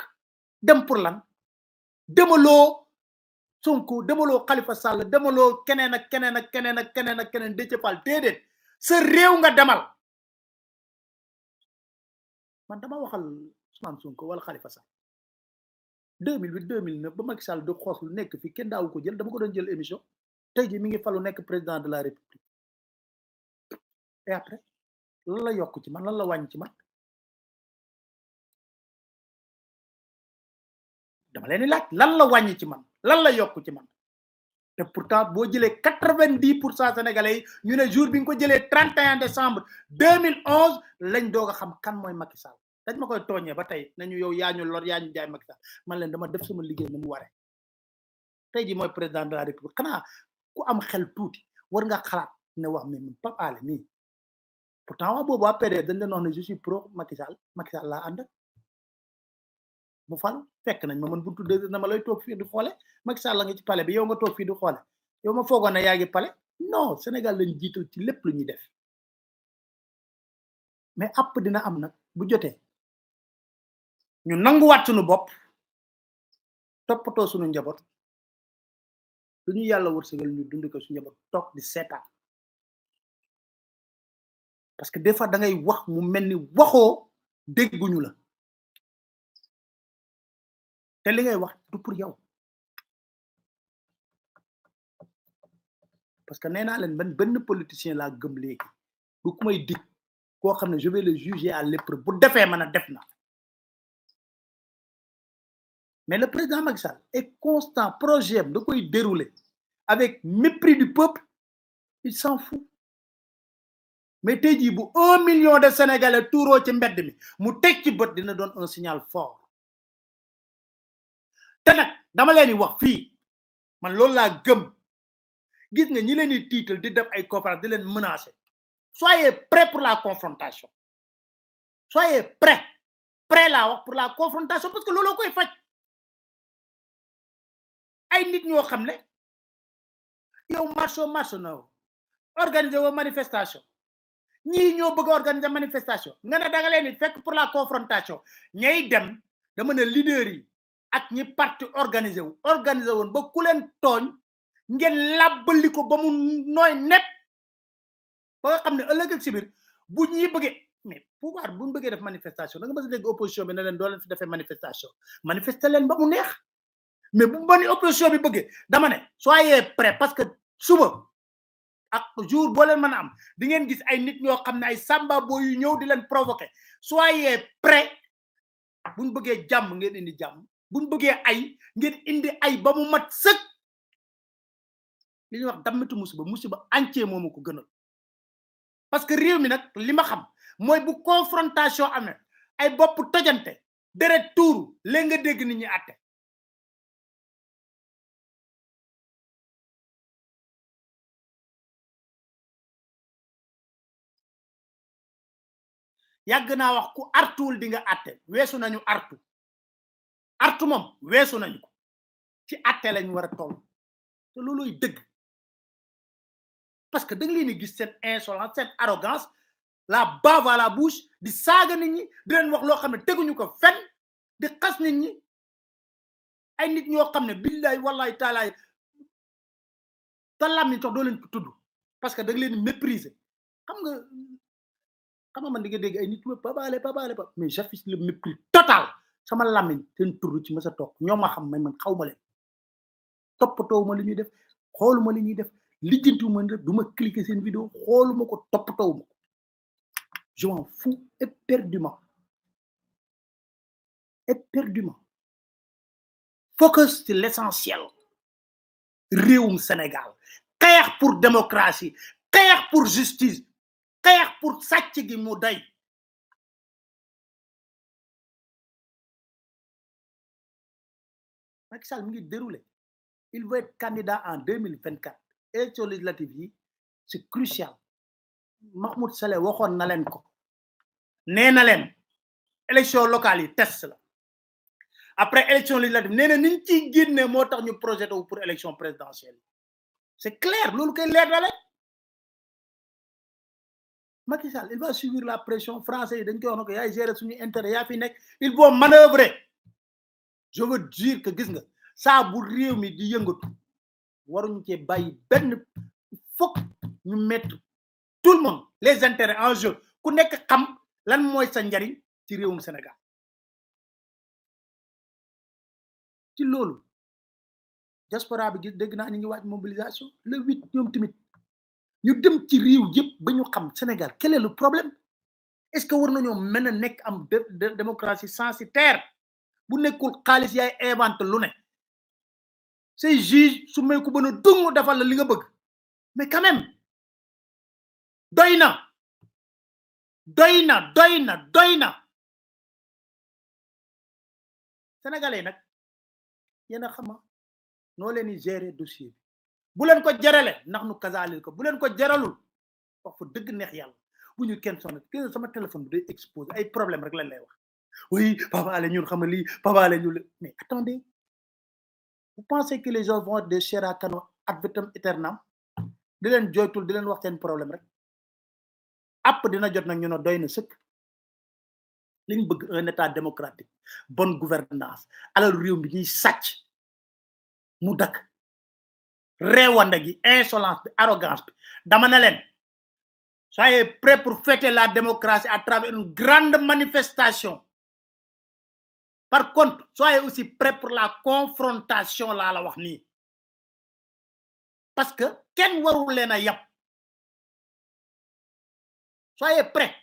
dem pour lan demaloo Sonko demaloo Khalifa Sall demaloo keneen ak keneen ak keneen ak keneen ak keneen Déthié Fall déedéet sa réew nga demal. man dama waxal Ousmane Sonko wala Khalifa Sall 2008 2009 ba Macky Sall du xoos lu nekk fii kenn daawu ko jël dama ko doon jël émission tey ji mi ngi falu nekk président de la République et après lan la yokk ci man lan la wàññi ci man dama leen di laaj lan la wàññi ci man lan la yokk ci man te pourtant boo jëlee 90% sénégalais yi ñu ne jour bi nga ko jëlee 31 décembre 2011 lañ doog a xam kan mooy Macky Sall dañ ma koy tooñee ba tey nañu yow yaa ñu lor yaa ñu jaay Macky Sall man leen dama def sama liggéey ni mu waree tey ji mooy président de la République xanaa ku am xel tuuti war nga xalaat ne wax mais man Pape Alé nii pourtant waa boobu waa PDS dañ leen wax ne je suis pro Macky Sall laa ànd mu fal fekk nañ ma man bu tuddee na ma lay toog fii di xoole Macky Sall la nga ci palais bi yow nga toog fii di xoole yow ma foogoon ne yaa ngi palais non Sénégal lañ jiital ci lépp lu ñuy def mais app dina am nag bu jotee ñu nanguwaat suñu bopp toppatoo suñu njaboot lu ñu yàlla wërsëgal ñu dund ko suñu njaboot toog di seetaan parce que des fois da ngay wax mu mel ni waxoo dégguñu la te li ngay wax du pour yow parce que nee naa leen benn politicien laa gëm léegi du ku may dig koo xam ne je vais le juger à l'épreuve bu defee mën a def na mais le président Macky Sall est constant projet da koy dérouler avec mépris du peuple il s'en fout mais tey jii bu 1 million de Sénégalais tuuroo ci mbedd mi mu teg ci bët dina doon un signal fort te nag dama leen di wax fii man loolu laa gëm gis nga ñi leen di tiital di def ay conférence di leen menacer soyez prêts pour la confrontation soyez prêts laa wax pour la confrontation parce que looloo koy faj ay nit ñoo xam ne yow marche na organiser woo manifestation ñii ñoo bëgg a organiser manifestation nga ne da nga leen di fekk pour la confrontation ñay dem dama ne leader yi ak ñi parti organiser woon ba ku leen tooñ ngeen làbbali ko ba mu nooy nepp ba nga xam ne ëllëg ak si biir bu ñuy bëggee mais pouvoir bu ñu bëggee def manifestation da nga mës a dégg opposition bi ne leen doo leen fi defee manifestation manifester leen ba mu neex mais bu bani opposition bi bëggee dama ne soyez prêts parce que suba ak jour boo leen mën a am di ngeen gis ay nit ñoo xam ne ay samba boo yu ñëw di leen provoquer soyez prêts buñ bëggee jàmm ngeen indi jàmm buñ bëggee ay ngeen indi ay ba mu mat sëkk li ñuy wax dammitu musiba entier moomu ko gënal parce que réew mi nag li ma xam mooy bu confrontation amee ay bopp tojante deret tuuru léegi nga dégg nit ñi àtte yàgg naa wax ku artuwul di nga àtte weesu nañu artu moom weesu nañu ko ci àtte lañu war a toll te looluy dëgg parce que da nga leen di gis seen insolence seen arrogance la bave à la bouche di saaga nit ñi di leen wax loo xam ne teguñu ko fenn di xas nit ñi ay nit ñoo xam ne billahi wallahi taalaay talam ni tax doo leen ko tudd parce que da nga leen di mépriser xam nga man di nga dégg ay nit pabaale mais j'affiche le mépris total sama lamiñ seen tur ci ma sa toog ñoo ma xam man xaw ma leen toppatoo ma li ñuy def xooluma li ñuy def lijjantu ma ne du ma cliquer seen vidéo xooluma ko toppatoo ma ko je m'en fous éperdument focus sur l'essentiel réewum Sénégal xeex pour démocratie xeex pour justice xeex pour sàcc gi mu day Macky Sall mi ngi déroulé il veut être candidat en 2024 élection législative yi c'est crucial Mahmoud Saleh waxoon na leen ko nee na leen élection locale yi test la après élection législative nee na niñ ciy génne moo tax ñu projeté wu pour élection présidentielle c'est clair loolu koy leer na leen Macky Sall il va subir la pression français yi dañ koy wax na ko yaay gérer suñu intérêt yaa fi nekk il faut manœuvrer je veux dire que gis nga saa bu réew mi di yëngatu waruñu cee bàyyi benn fokk ñu mettre tout le monde les intérêts en jeu ku nekk xam lan mooy sa njariñ ci réewum Sénégal ci loolu diaspora bi gis dégg naa ñu ngi waaj mobilisation le 8 ñoom tamit ñu dem ci réew yëpp ba ñu xam Sénégal quel est le problème est-ce que war nañoo mën a nekk am démocratie censitaire bu nekkul xaalis yaay inventé lu ne say juge su may ko bën a dung defal la li nga bëgg mais quand même doy na sénégalais nag yéen a xama noo leen di gérer dossier bi bu leen ko jarale ndax nu kasaalil ko bu leen ko jaralul wax fa dëgg neex yàlla bu ñu kenn sonn sama téléphone bi day exposé ay problème rek lañ lay wax oui Papa Alé ñun xam lii Papa Alé ñu mais attendez vous pensez que les gens vont être des chairs à canon ad vitam aeternam di leen joytul di leen wax seen problème rek app dina jot nag ñu ne doy na sëkk liñ bëgg un état démocratique bonne gouvernance alors réew mi ñuy sàcc mu dakk réewande gi insolence bi arrogance bi dama ne leen soyez prêts pour fêter la démocratie à travers une grande manifestation par contre soyez aussi prêts pour la confrontation laa la wax nii parce que kenn warul leen a yàpp soyez prêts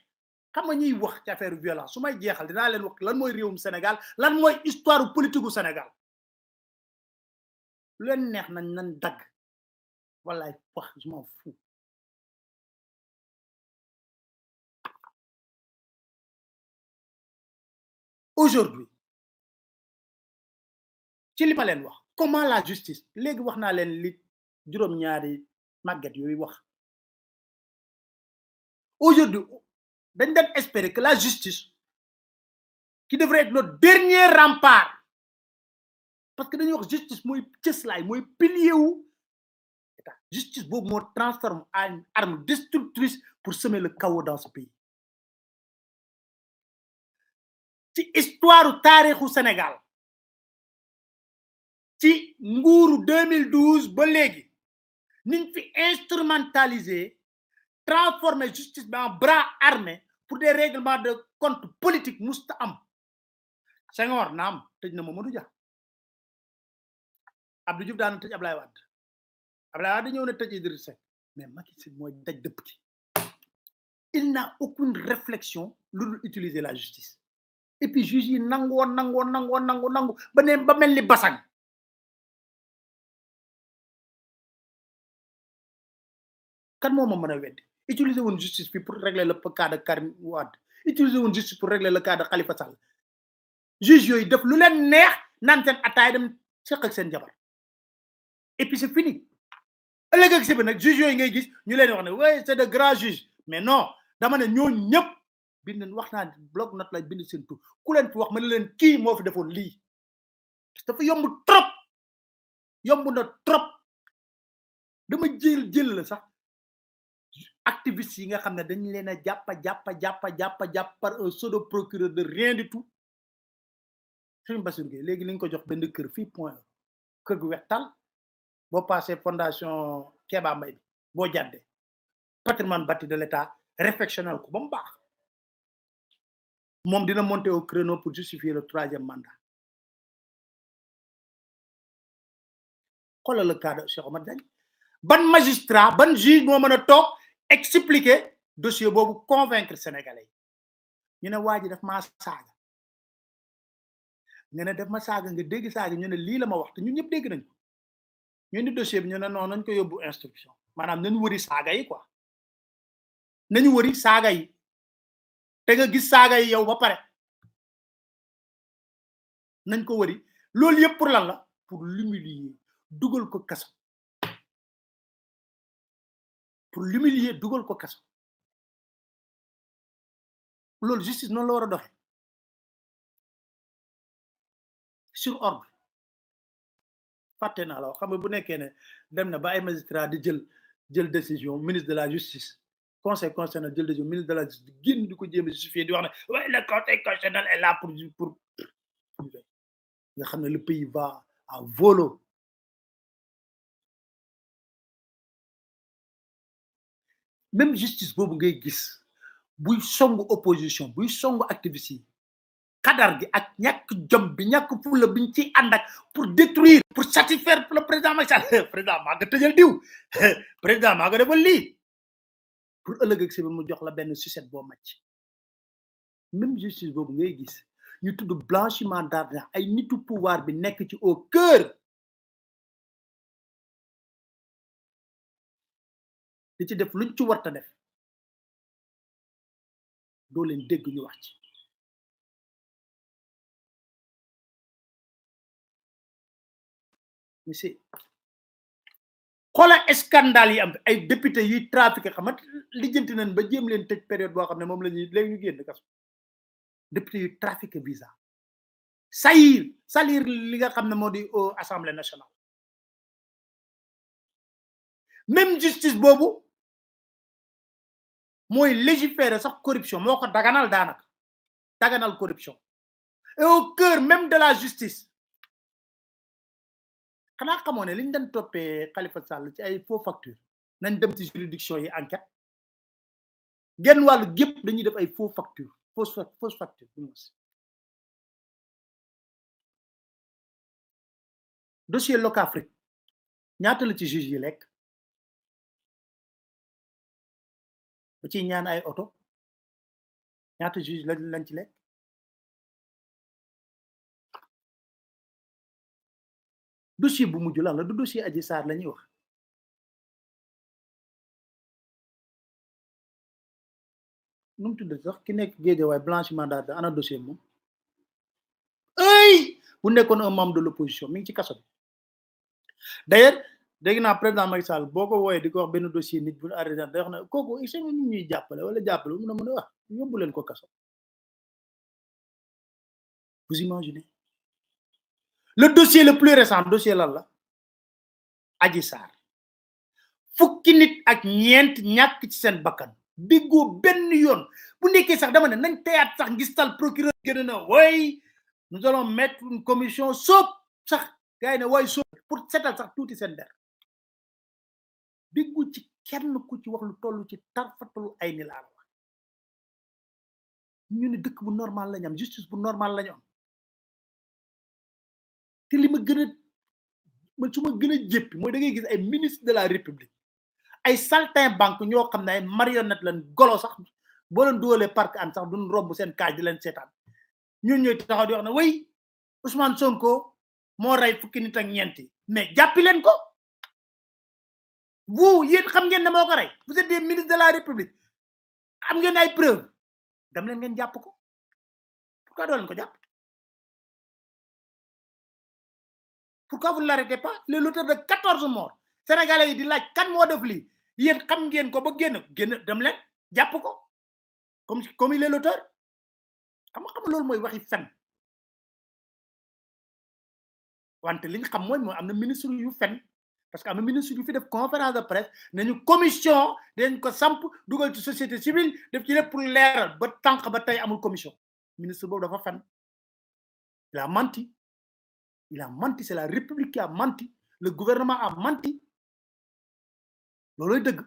xam nga ñuy wax ci affaire violence su may jeexal dinaa leen wax lan mooy réewum Sénégal lan mooy histoire politique gu Sénégal lu leen neex nañ dagg wallaay wax je m'en fous aujourd'hui ci li ma leen wax comment la justice léegi wax naa leen li juróom-ñaari màgget yooyu wax aujourd'hui dañ doon espérer que la justice qui devrait être notre dernier rempart parce que dañuy wax justice mooy cëslaay mooy pilier wu état justice boobu moo transforme en une arme destructrice pour semer le chaos dans ce pays ci histoire taarixu Sénégal ci nguuru 2012 ba léegi niñ fi instrumentaliser transformer justice en bras armé pour des règlements de compte politique musta am Senghor naam tëj na Mamadou Dia Abdou Diouf daan tëj Ablaye Wade ñëw na tëj Idrissa Seck mais Macky Sall mooy daj dëpp ki il n'a aucune réflexion lu utiliser la justice et puis juge yi nangu ba ne ba mel ni basang kan moo ma mën a weddi utiliser woon justice fi pour régler le cas de Karim Wade utiliser woon justice pour régler le cas de Khalifa Sall juge yooyu def lu leen neex naan seen ataay dem seq ak seen jabar et puis c'est fini ëllëg ak si bi nag juge yooyu ngay gis ñu leen wax ne ouais c'est de grands juges mais non dama ne ñoo ñëpp bind wax naa bloc note la bind seen tur ku leen fi wax ma ne leen kii moo fi defoon lii parce que dafa yomb na trop dama jël la sax activistes yi nga xam ne dañ leen a jàpp par un pseudo procureur de rien du tout Serigne Bassirou Gueye léegi li ñu ko jox benn kër fii point kër gu wextal boo passé fondation Kéba Mbaye bi boo jàddee patrimoine bâti de l'État réfectionnel ko ba mu baax moom dina monter au créneau pour justifier le 3e mandat xoolal le cas de Cheikh Omar Diagne ban magistrat ban juge moo mën a toog expliquer dossier boobu convaincre sénégalais ñu ne waa ji daf maa saaga nga ne daf ma saaga nga dégg saaga ñu ne lii la ma wax te ñun ñëpp dégg nañ ko ñu ni dossier bi ñu ne non nañ ko yóbbu instruction maanaam nañu wëri saaga yi quoi nañu wëri saaga yi te nga gis saaga yi yow ba pare nañ ko wëri loolu yëpp pour lan la pour l'humilier dugal ko kaso dugal ko kaso loolu justice noonu la war a doxe sur ordre fàtte naa la xam nga bu nekkee ne dem na ba ay magistrat di jël décision ministre de la justice conseil constitutionnel jël décision ministre de la justice génn di ko jéem a justifier di wax ne ouais le conseil constitutionnel est là pour nga xam ne le pays va à volo même justice boobu ngay gis buy songu opposition buy songu activiste yi kadar gi ak ñàkk jom bi ñàkk fulla biñ ci ànd ak pour détruire pour satisfaire le président Macky Sall président maa nga tëjal diw président maa nga defal lii pour ëllëg ak si mu jox la benn sucette boo màcc même justice boobu ngay gis ñu tudd blanchiment d'argent ay nitu pouvoir bi nekk ci au cœur di ci def luñ ci warta def doo leen dégg ñu wax ci monsieur xoolal scandale yi am ay député yi trafiqué xam nga lijjanti nañ ba jéem leen tëj période boo xam ne moom la ñuy léegi ñu génn kaso député yi trafiqué visa salir li nga xam ne moo di assemblée nationale même justice boobu mooy légiférer sax corruption moo ko daganal corruption et au cœur même de la justice xanaa xamoo ne li ñu doon toppee Khalifa Sall ci ay faux facture nañ dem ci juridiction yi enquête genn wàllu gépp dañuy def ay faux facture fausse facture dossier Locafrique ñaata la ci juge yi lekk ba ci ñaan ay oto ñaata juge lañ ci lekk dossier bu mujj lan la du dossier Adji Sarr la ñuy wax nu mu tudd sax ki nekk Guédiawaye blanchiment d'argent ana dossier moom ay bu nekkoon un membre de l'opposition mi ngi ci kaso bi d'ailleurs dégg naa président Macky Sall boo ko wooyee di ko wax benn dossier nit bu arrêté day wax ne kooku il nit ñuy jàppale wala jàppale mun a mën a wax yóbbu leen ko kaso vous imaginez le dossier le plus récent dossier lan la Adji Sarr fukki nit ak ñeent ñàkk ci seen bakkan déggoo benn yoon bu nekkee sax dama ne nañ teyaat sax ngistal procureur gën na way nous allons mettre une commission soob sax gars yi ne way soob pour setal sax tuuti seen der déggu ci kenn ku ci wax lu tollu ci tarfatul ay ni laa la wax ñu ne dëkk bu normal lañ am justice bu normal lañ am te li ma gën a man su ma gën a jéppi mooy da ngay gis ay ministre de la république ay saltimbanque ñoo xam ne ay marionnette lañ golo sax boo leen dugalee parc an sax duñ romb seen kaaj di leen seetaan ñun ñooy taxaw di wax ne way Ousmane Sonko moo rey fukki nit ak ñeenti mais jàppi leen ko vous yéen xam ngeen ne moo ko rey vous êtes des ministres de la république am ngeen ay preuve dem leen ngeen jàpp ko pourquoi doo leen ko jàpp pourquoi vous ne l'arrêtez pas le l'auteur de 14 morts sénégalais yi di laaj kan moo def lii yéen xam ngeen ko ba génn dem leen jàpp ko comme il est l'auteur xam loolu mooy waxi fen wante li ñu xam mooy am na ministre yu fen parce que am na ministre yu fi def conférence de presse nañu commission dañ ko samp dugal ci société civile def ci lépp pour leeral ba tànk ba tey amul commission ministre boobu dafa fen il a menti c'est la république qui a menti le gouvernement a menti looloy dëgg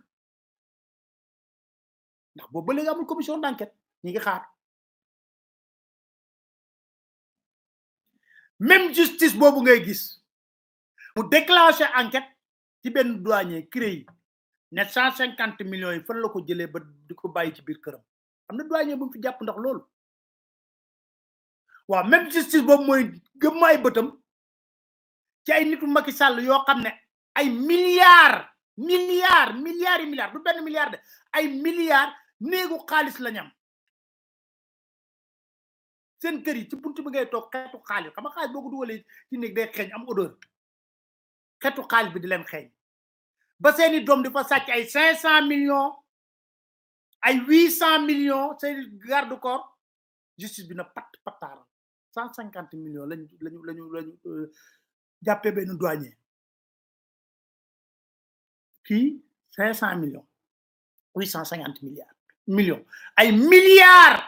ndax boobu ba léegi amul commission d'enquête ñi ngi xaar même justice boobu ngay gis mu déclenché enquête ci benn douanier CREI ne 150 millions yi fan la ko jëlee ba di ko bàyyi ci biir këram am na douanier bu mu fi jàpp ndax loolu waaw même justice boobu mooy gëm ay bëtam ci ay nitu Macky Sall yoo xam ne ay milliards du benn milliard de ay milliards néegu xaalis la ñam seen kër yi ci buntu bi ngay toog xeetu xaalis xam nga xaalis boo ko dugalee ci néeg day xeeñ am odeur xeetu xaalis bi di leen xeeñ ba seeni doom di fa sàcc ay 500 millions ay 800 millions seeni garde corps justice bi na pataaral 150 millions lañu jàppee benn douanier kii 500 millions 850 millions ay milliards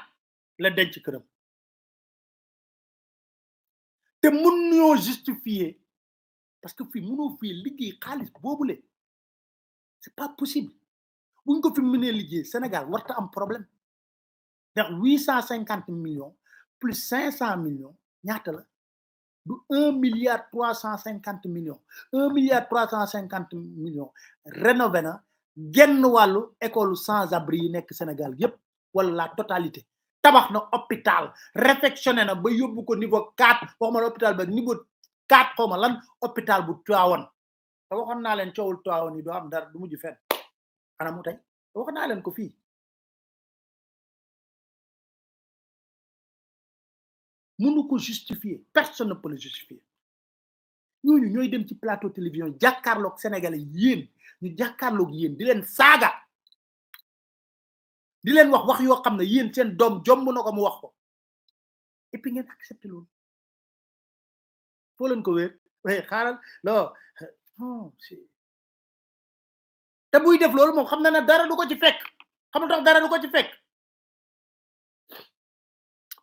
la denc këram te mun ñoo justifier parce que fii mënoo fii liggéey xaalis boobule c'est pas possible buñ ko fi mënee liggéey Sénégal warta am problème ndax 850 millions plus 500 millions ñaata la du 1 milliard 350 millions 1 milliard 350 millions rénové na genn wàllu école sans abri yi nekk Sénégal yépp wala la totalité tabax na hôpital réfectionné na ba yóbbu ko niveau 4 waxuma la hôpital ba niveau 4 xawma lan hôpital bu Tivaouane te waxoon naa leen coowul Tivaouane yi doo am dara du mujj fenn ana mu tey waxoon naa leen ko fii mënu ko justifier personne ne peut le justifier ñooñu ñooy dem ci plateau télévision jàkkaarloog sénégalais yéen ñu jàkkaarloog yéen di leen saaga di leen wax yoo xam ne yéen seen doom jomb na ko mu wax ko et puis ngeen accepté loolu foo leen ko wéer xaaral non te buy def loolu moom xam na ne dara du ko ci fekk xam tax dara du ko ci fekk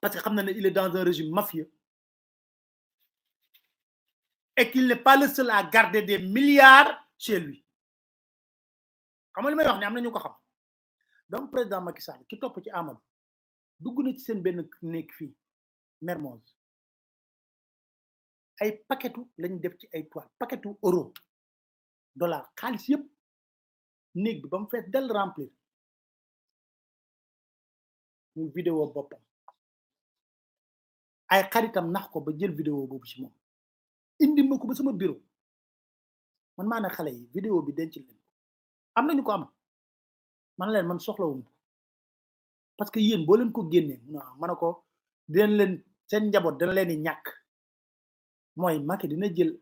parce que xam na ne il est dans un régime mafieux et qu'il n'est pas le seul à garder des milliards chez lui xam nga li may wax ne am na ñu ko xam donc président Macky Sall ki topp ci Amadou dugg na ci seen benn nekk fii Mermoz ay paquetu lañ def ci ay toile paquetu euro dollar xaalis yëpp néeg bi ba mu fees del remplir muy vidéo boppam ay xaritam nax ko ba jël vidéo boobu ci moom indi ma ko ba sama bureau man maa ne xale yi vidéo bi denc leen am nañu ko am man leen man soxlawum ko parce que yéen boo leen ko génnee non ma ne ko dinañ leen seen njaboot dana leen di ñàkk mooy Macky dina jël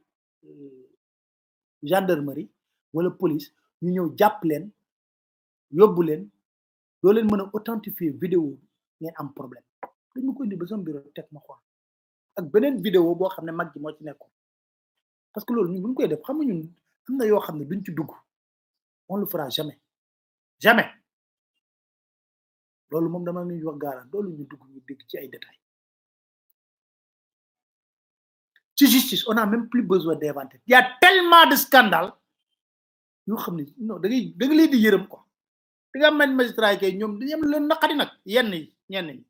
gendarmerie wala police ñu ñëw jàpp leen yóbbu leen doo leen mën a authentifier vidéo bi ngeen am problème dañ ma ko indi ba sama bureau teg ma xool ak beneen vidéo boo xam ne mag ji moo ci nekkoon parce que loolu ñun buñ koy def xam nga ñun am na yoo xam ne duñ ci dugg on le fera jamais jamais loolu moom dama nuy wax gaaraan loolu ñu dugg ñu dégg ci ay détails ci justice on n'a même plus besoin d'inventer il y a tellement de scandales yoo xam ne non da nga leen di yërëm quoi da nga am magistrat yi kay ñoom dañu am leen naqari nag yenn yi ñenn ñi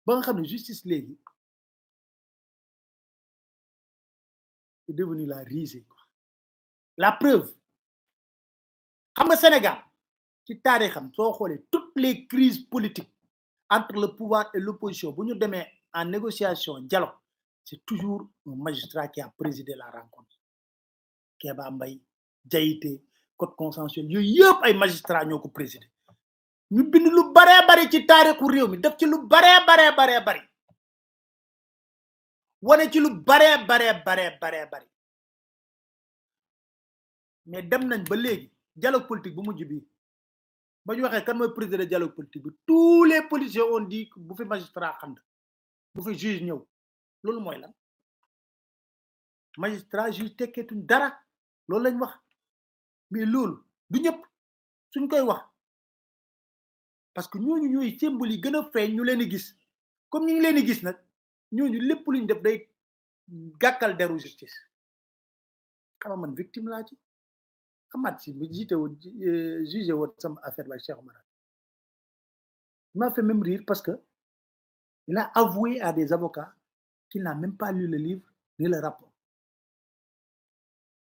ba nga xam ne justice léegi est devenu la risée quoi la preuve xam nga Sénégal ci taarixam soo xoolee toutes les crises politiques entre le pouvoir et l'opposition bu ñu demee en négociation dialogue c'est toujours un magistrat qui a présidé la rencontre Kéba Mbaye Diaité code consensuel yooyu yëpp ay magistrat ñoo ko présidé ñu bind lu baree bari ci taarixu réew mi def ci lu baree bari wane ci lu baree bari mais dem nañ ba léegi dialogue politique bu mujj bi ba ñu waxee kan mooy président dialogue politique bi tous les politiciens ont dit bu fi magistrat xam bu fi juge ñëw loolu mooy lan magistrat juge tekkeetuñ dara loolu lañ wax mais loolu du ñëpp suñ koy wax parce que ñooñu ñooy symbole yi gën a feeñ ñu leen di gis comme ñu ngi leen di gis nag ñooñu lépp luñ def day gàkkal deru justice xam man victime laa ci xamaat si bu jiite woon jugé woon sama affaire ba Cheikh Omar il m'a fait même rire parce que il a avoué à des avocats qu'il n'a même pas lu le livre ni le rapport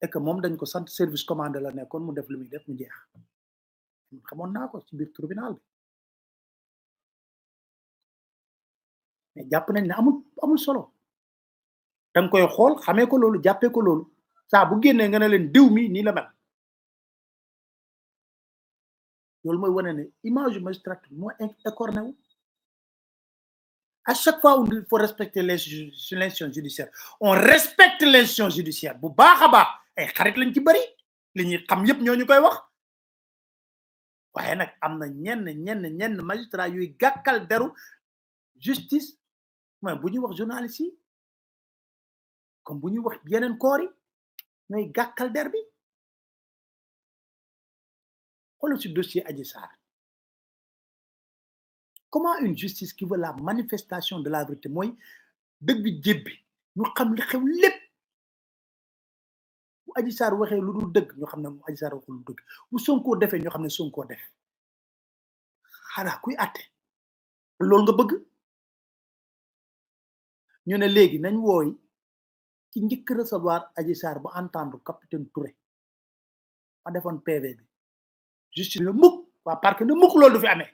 et que moom dañ ko sant service commandé la nekkoon mu def lu muy def mu jeex xamoon naa ko ci biir tribunal bi mais jàpp nañ ne amul solo danga koy xool xamee ko loolu jàppee ko loolu saa bu génnee nga ne leen diw mi nii la mel loolu mooy wane ne image magistrature moo écorné wu à chaque fois il faut respecter l'institution judiciaire on respecte l'institution judiciaire bu baax a baax ay xarit lañ ci bëri li ñuy xam yëpp ñoo ñu koy wax waaye nag am na ñenn magistrat yuy gàkkal deru justice mooy bu ñuy wax journaliste yi comme bu ñuy wax yeneen koor yi ñooy gàkkal der bi xoolal ci dossier Adji Sarr comment une justice qui veut la manifestation de la vérité mooy dëgg bi jébbi ñu xam li xew lépp bu Adji Sarr waxee lu dul dëgg ñu xam ne Adji Sarr waxul lu dëgg bu Sonko defee ñu xam ne Sonko def xanaa kuy àtte loolu nga bëgg ñu ne léegi nañ wooy ci njëkk recevoir Adji Sarr bu entendre capitaine Touré ma defoon PV bi justice ne mukk waa parce que ne mukk loolu du fi amee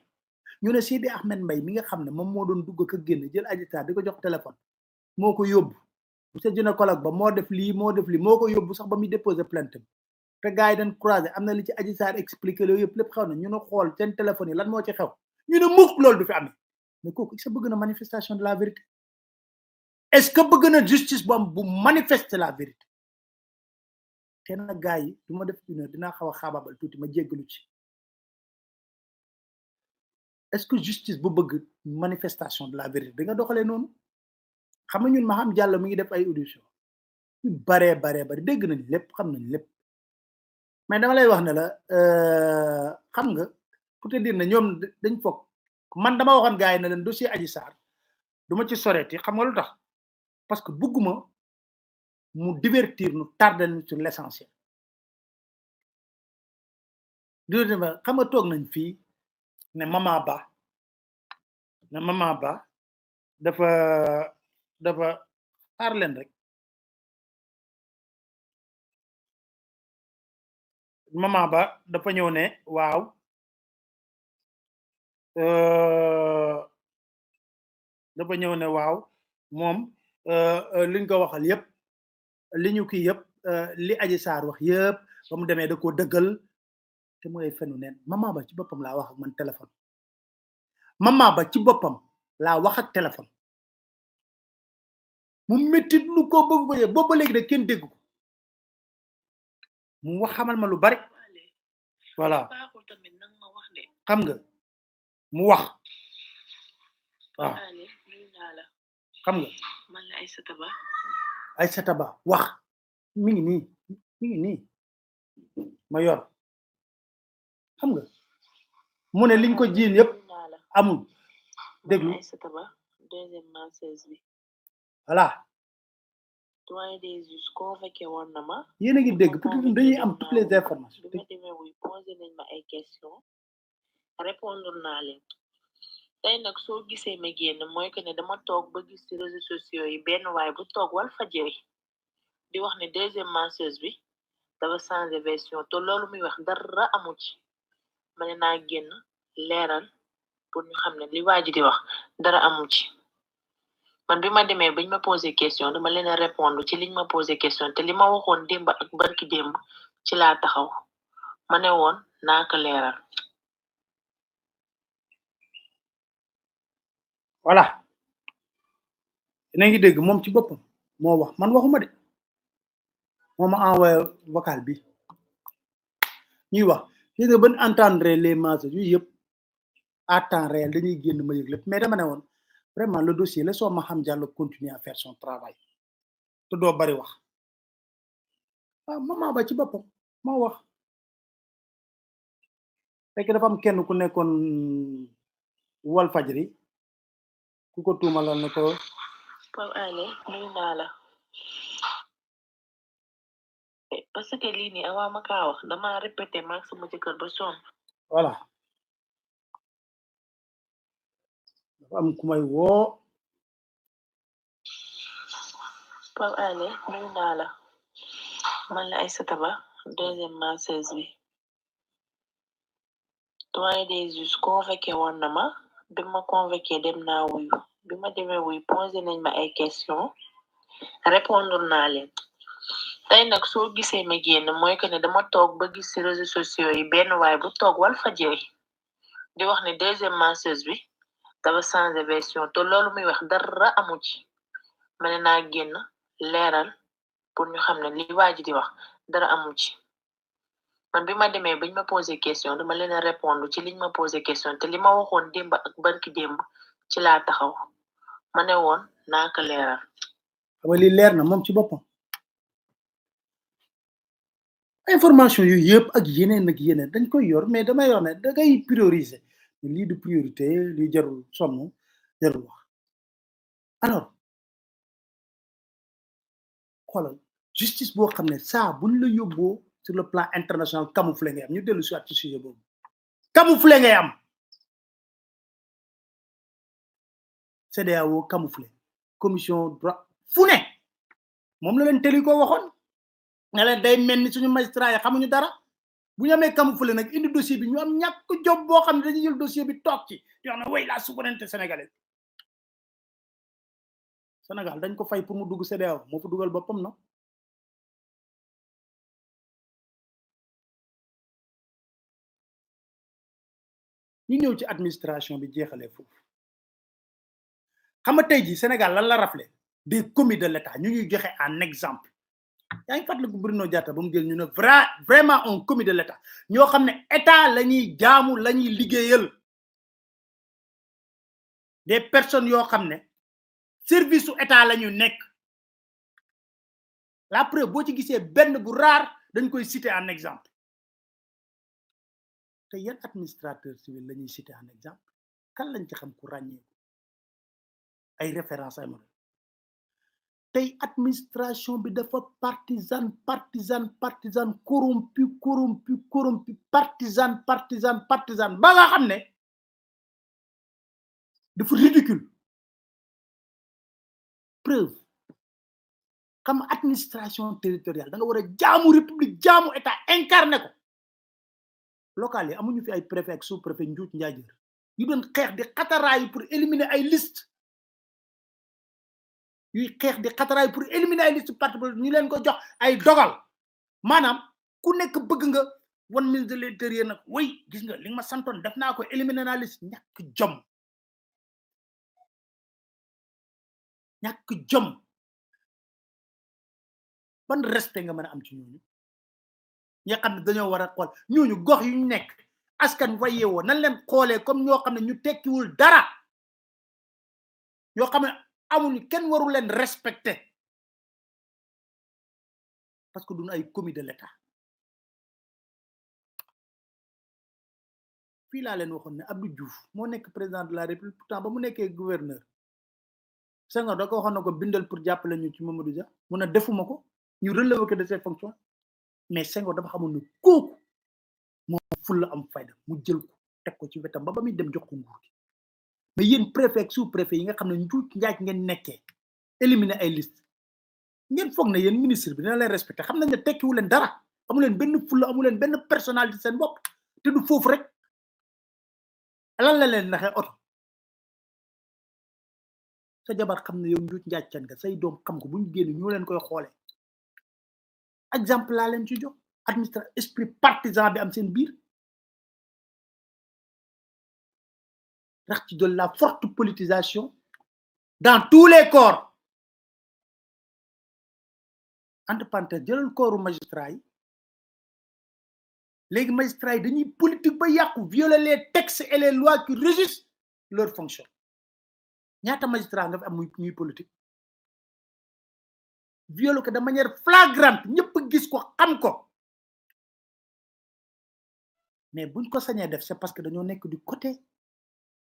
ñu ne Sidi Ahmed Mbaye mi nga xam ne moom moo doon dugg ak génn jël Adji Sarr di ko jox téléphone moo ko yóbbu monsieur gynécologue ba moo def lii moo ko yóbbu sax ba muy déposer plainte bi te gars yi dañ croisé am na li ci Adji Sarr expliqué loolu yëpp lépp xew na ñu ne xool seen téléphone yi lan moo ci xew ñu ne mukk loolu du fi amee mais kooku est-ce que bëgg na manifestation de la vérité est-ce que bëgg na justice bu am bu manifester la vérité te nag gars yi du ma def une heure dinaa xaw a xaabaabal tuuti ma jéggalu ci est-ce que justice bu bëgg manifestation de la vérité da nga doxalee noonu xam nga ñun Maham Diallo mi ngi def ay audition yu baree bari dégg nañ lépp xam nañ lépp mais dama lay wax ne la xam nga pour te dire ne ñoom dañ foog man dama waxoon gars yi ne leen dossier Adji Sarr du ma ci soreeti xam nga lu tax parce que bëgguma mu divertir nu tarder sur l'essentiel xam nga toog nañ fii ne Mama Ba dafa xaar leen rek Mama Ba dafa ñëw ne waaw dafa ñëw ne waaw moom liñ ko waxal yëpp li ñu kii yëpp li Adji Sarr wax yëpp ba mu demee da koo dëggal te mooy fenu neen Mama Ba ci boppam laa wax ak man téléphone Mama Ba ci boppam laa wax ak téléphone mu métti lu ko bëgg boobu ba léegi de kenn dégg ko mu wax xamal ma lu bari voilà xam nga mu wax waaw xam nga Aïssata Ba wax mi ngi nii ma yor xam nga mu ne liñ ko jiin yëpp amul déglu voilà doyen des juges convoqué woon na ma. yéen a ngi dégg peut-être dañuy am toutes les informations. bi ma demee wuy posé nañ ma ay questions répondre naa leen tey nag soo gisee ma génn mooy que ne dama toog ba gis ci réseaux sociaux yi benn waay bu toog Walfadjri di wax ne deuxième masseuse bi dafa changé version te loolu muy wax dara amu ci ma ne naa génn leeral pour ñu xam ne li waa ji di wax dara amu ci man bi ma demee bañ ma posé question dama leen a répondre ci liñ ma posé question te li ma waxoon démb ak barki démb ci laa taxaw ma ne woon naa ko leeral. voilà yéen a ngi dégg moom ci boppam moo wax man waxuma de moo ma envoyé vocal bi ñuy wax gis nga ban entendre les masses yu yëpp à temps réel dañuy génn ma yëg lépp mais dama ne woon vraiment le dossier laissons Maham Diallo continuer à faire son travail te doo bari wax ah maman ba ci boppam moo wax fekk dafa am kenn ku nekkoon Walfadjri ku ko tuumalal ne ko Pape Alé nuyu naa la parce que lii nii avant ma kaa wax dama répété maag sama jëkkër ba sonn. voilà dafa am ku may woo. Pape Alé nuyu naa la man la Aïssata Ba deuxième masseuse bi doyen des juges convoqué woon na ma bi ma convoqué dem naa wuyu bi ma demee wuyu posé nañ ma ay questions répondre naa leen tey nag soo gisee ma génn mooy que ne dama toog ba gis ci réseaux sociaux yi benn waay bu toog Walfadjri di wax ne deuxième masseuse bi dafa changé version te loolu muy wax dara amu ci ma ne naa génn leeral pour ñu xam ne li waa ji di wax dara amu ci man bi ma demee bañ ma posé question dama leen a répondre ci liñ ma posé question te li ma waxoon démb ak barki démb ci laa taxaw ma ne woon naa ko leeral. xam li leer na moom ci boppam information yu yëpp ak yeneen dañ koy yor mais dama yor ne da ngay prioriser lii du priorité lii jarul sonn jarul wax alors xoolal justice boo xam ne saa buñ la yóbboo sur le plan international camouflé ngay am ñu dellu si waat ci sujet boobu camouflé ngay am CEDEAO camouflé commission droit fu ne moom la leen teli ko waxoon nga leen day mel ni suñu magistrat yi xamuñu dara bu ñu amee camouflé nag indi dossier bi ñu am ñàkk job boo xam ne dañuy jël dossier bi toog ci di wax ne way la souveraineté sénégalaise Sénégal dañ ko fay pour mu dugg CEDEAO moo fa dugal boppam na ñu ñëw ci administration bi jeexalee foofu xam nga tey ji Sénégal lan la raflé des commis de l'État ñu ñuy joxe en exemple yaa ngi fàttaliku Bruno Diatta ba mu jël ñu ne vraiment un commis de l'État ñoo xam ne état la ñuy jaamu la ñuy liggéeyal des personnes yoo xam ne service su état la ñu nekk la preuve boo ci gisee benn bu rare dañ koy citer en exemple te yan administrateur civil la ñuy citer en exemple kan lañ ci xam ku ràññee ay référence ay modèle tey administration bi dafa partisan corrompu partisan ba nga xam ne dafa ridicule preuve xam administration territoriale da nga war a jaamu république jaamu état incarné ko local yi amuñu fi ay préfet ak sous préfet njuuj njaajeer yu doon xeex di xataraayu pour éliminer ay liste yuy xeex di xataraayu pour éliminer ay liste parti ñu leen ko jox ay dogal maanaam ku nekk bëgg nga wan ministre de l'intérieur nag way gis nga li nga ma santoon def naa ko éliminer naa liste ñàkk jom ban respect nga mën a am ci ñooñu ñi xam ne dañoo war a xool ñooñu gox yu ñu nekk askan fa yeewoo nan leen xoolee comme ñoo xam ne ñu tekkiwul dara ñoo xam ne amuñu kenn warul leen respecter parce que duñu ay commis de l'État fii laa leen waxoon ne Abdou Diouf moo nekk président de la République pourtant ba mu nekkee gouverneur Senghor da ko waxoon na ko bindal pour jàppale ñu ci Mamadou Dia mu ne defuma ko ñu relever ko de ses fonctions mais Senghor dafa xamoon ne kooku moo fulla am fayda mu jël ko teg ko ci wetam ba muy dem jox ko nguur gi mais yéen préfet sous préfet yi nga xam ne njuuj njaaj ngeen nekkee éliminer ay liste ngeen foog ne yéen ministre bi dina leen respecté xam nañ ne tekkiwu leen dara amu leen benn fulla amu leen benn personnalité seen bopp te du foofu rek lan la leen naxee oto sa jabar xam ne yow njuuj njaaj can nga say doom xam ko bu ñu génn ñoo leen koy xoolee exemple laa leen ci jox administration esprit partisan bi am seen biir rax ci de la forte politisation dans tous les corps entre parenthèses jëlal corps magistrat yi léegi magistrats yi dañuy politique ba yàqu violer les textes et les lois qui régissent leur fonction ñaata magistrat nga fi am muy politique violer ko de manière flagrante ñëpp gis ko xam ko mais buñ ko sañee def c'est parce que dañoo nekk du côté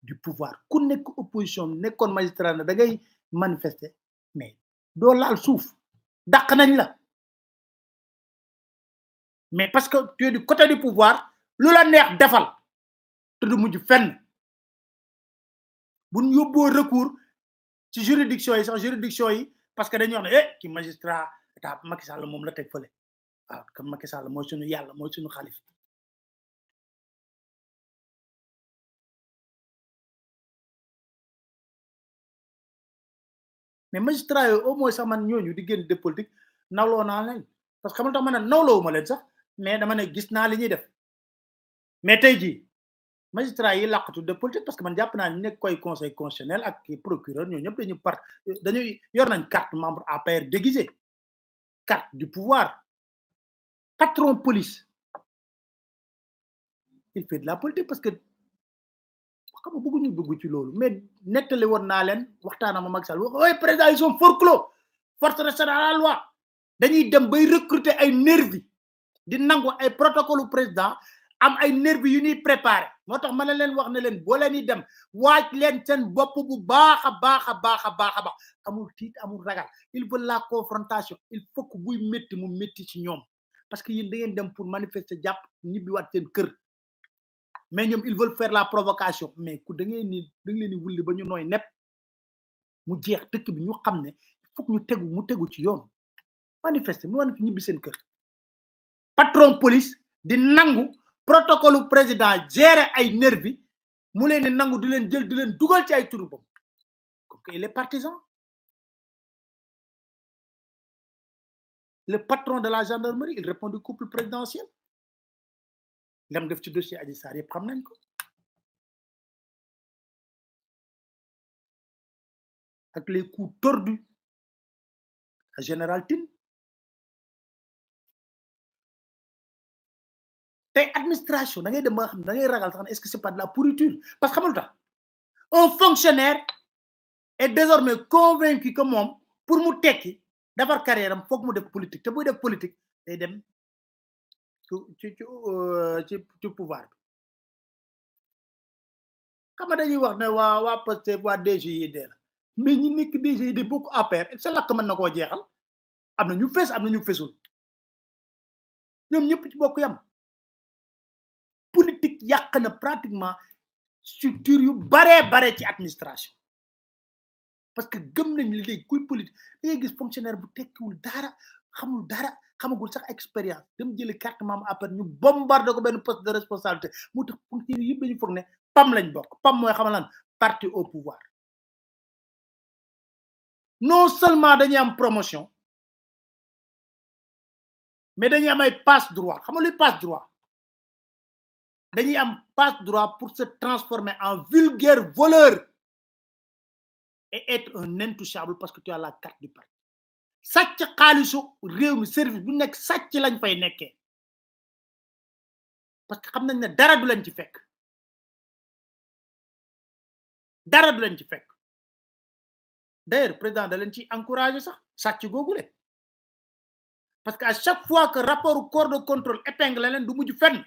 du pouvoir ku nekk opposition nekkoon magistrat na da ngay manifester mais doo laal suuf dàq nañ la mais parce que tu es du côté du pouvoir lu la neex defal te du mujj fenn buñ yóbboo recours ci juridiction yi parce que dañuy wax ne ki magistrat état Macky Sall moom la teg fële waaw comme Macky Sall mooy suñu yàlla mooy suñu xalif mais magistrat yooyu au moins sax man ñooñu di génn de politique nawloo naa leen parce que xam nga tax ma ne nawloo ma leen sax mais dama ne gis naa li ñuy def mais tey jii magistrat yi làqatu de politique parce que man jàpp naa ñu nekk koy conseil constitutionnel ak procureur ñoo ñëpp dañuy yor nañ carte membre APR déguisé carte du pouvoir patron police il fait de la politique parce que xam nga bëgguñu dugg ci loolu mais nettali woon naa leen waxtaana ma Macky Sall oui président ils sont forclos force reste dans la loi dañuy dem bay recruter ay nervi di nangu ay protocole président am ay nervi yu ñuy préparé moo tax ma ne leen wax ne leen boo leen di dem waaj leen seen bopp bu baax a baax amul tiit amul ragal il veut la confrontation il faut que buy métti mu métti ci ñoom parce que yéen da ngeen dem pour manifester jàpp ñibbi waat seen kër mais ñoom ils veulent faire la provocation mais ku da ngeen leen di wulli ba ñu nooy nepp mu jeex dëkk bi ñu xam ne il faut que mu tegu ci yoon manifester mu wan ñibbi seen kër patron police di nangu protocole président gérer ay nervi mu leen di nangu di leen jël di leen dugal ci ay turu boobu comme que il est partisan le patron de la gendarmerie il répond du couple présidentiel lam def ci dossier Adji Sarr yëpp xam nañ ko ak les coups tordus à général Tine tey administration da ngay dem ba xam da ngay ragal sax est-ce que c'est pas de la pourriture parce que xamul tax un fonctionnaire est désormais convaincu que moom pour mu tekki defar carrière am foog mu def politique te buy def politique day dem ci pouvoir bi xam nga dañuy wax ne waa Pastef waa DGID la mais ñi nekk DGID bokk APR sa lakk mën na koo jeexal am na ñu fees am na ñu fesul ñoom ñëpp ci bokk yam politique yàq na pratiquement structure yu bare ci administration parce que gëm nañ li léegi kuy politique da ngay gis fonctionnaire bu tekkiwul dara xamul dara xamagul sax expérience dem jëli carte membre après ñu bombardé ko benn poste de responsabilité mu tax fonctionnaire yëpp dañu foog ne PAM lañ bokk PAM mooy xamal lan parti au pouvoir non seulement dañuy am promotion mais dañuy am ay passe droit xam nga luy passe droit dañuy am passe droit pour se transformer en vulgaire voleur et être un intouchable parce que tu as la carte du parti sàcc xaalisu réew mi service bu nekk sàcc lañ fay nekkee parce que xam nañ ne dara du leen ci fekk d'ailleurs président da leen ci encouragé sax sàcc googule parce que à chaque fois que rapport corps de contrôle épingle leen du mujj fenn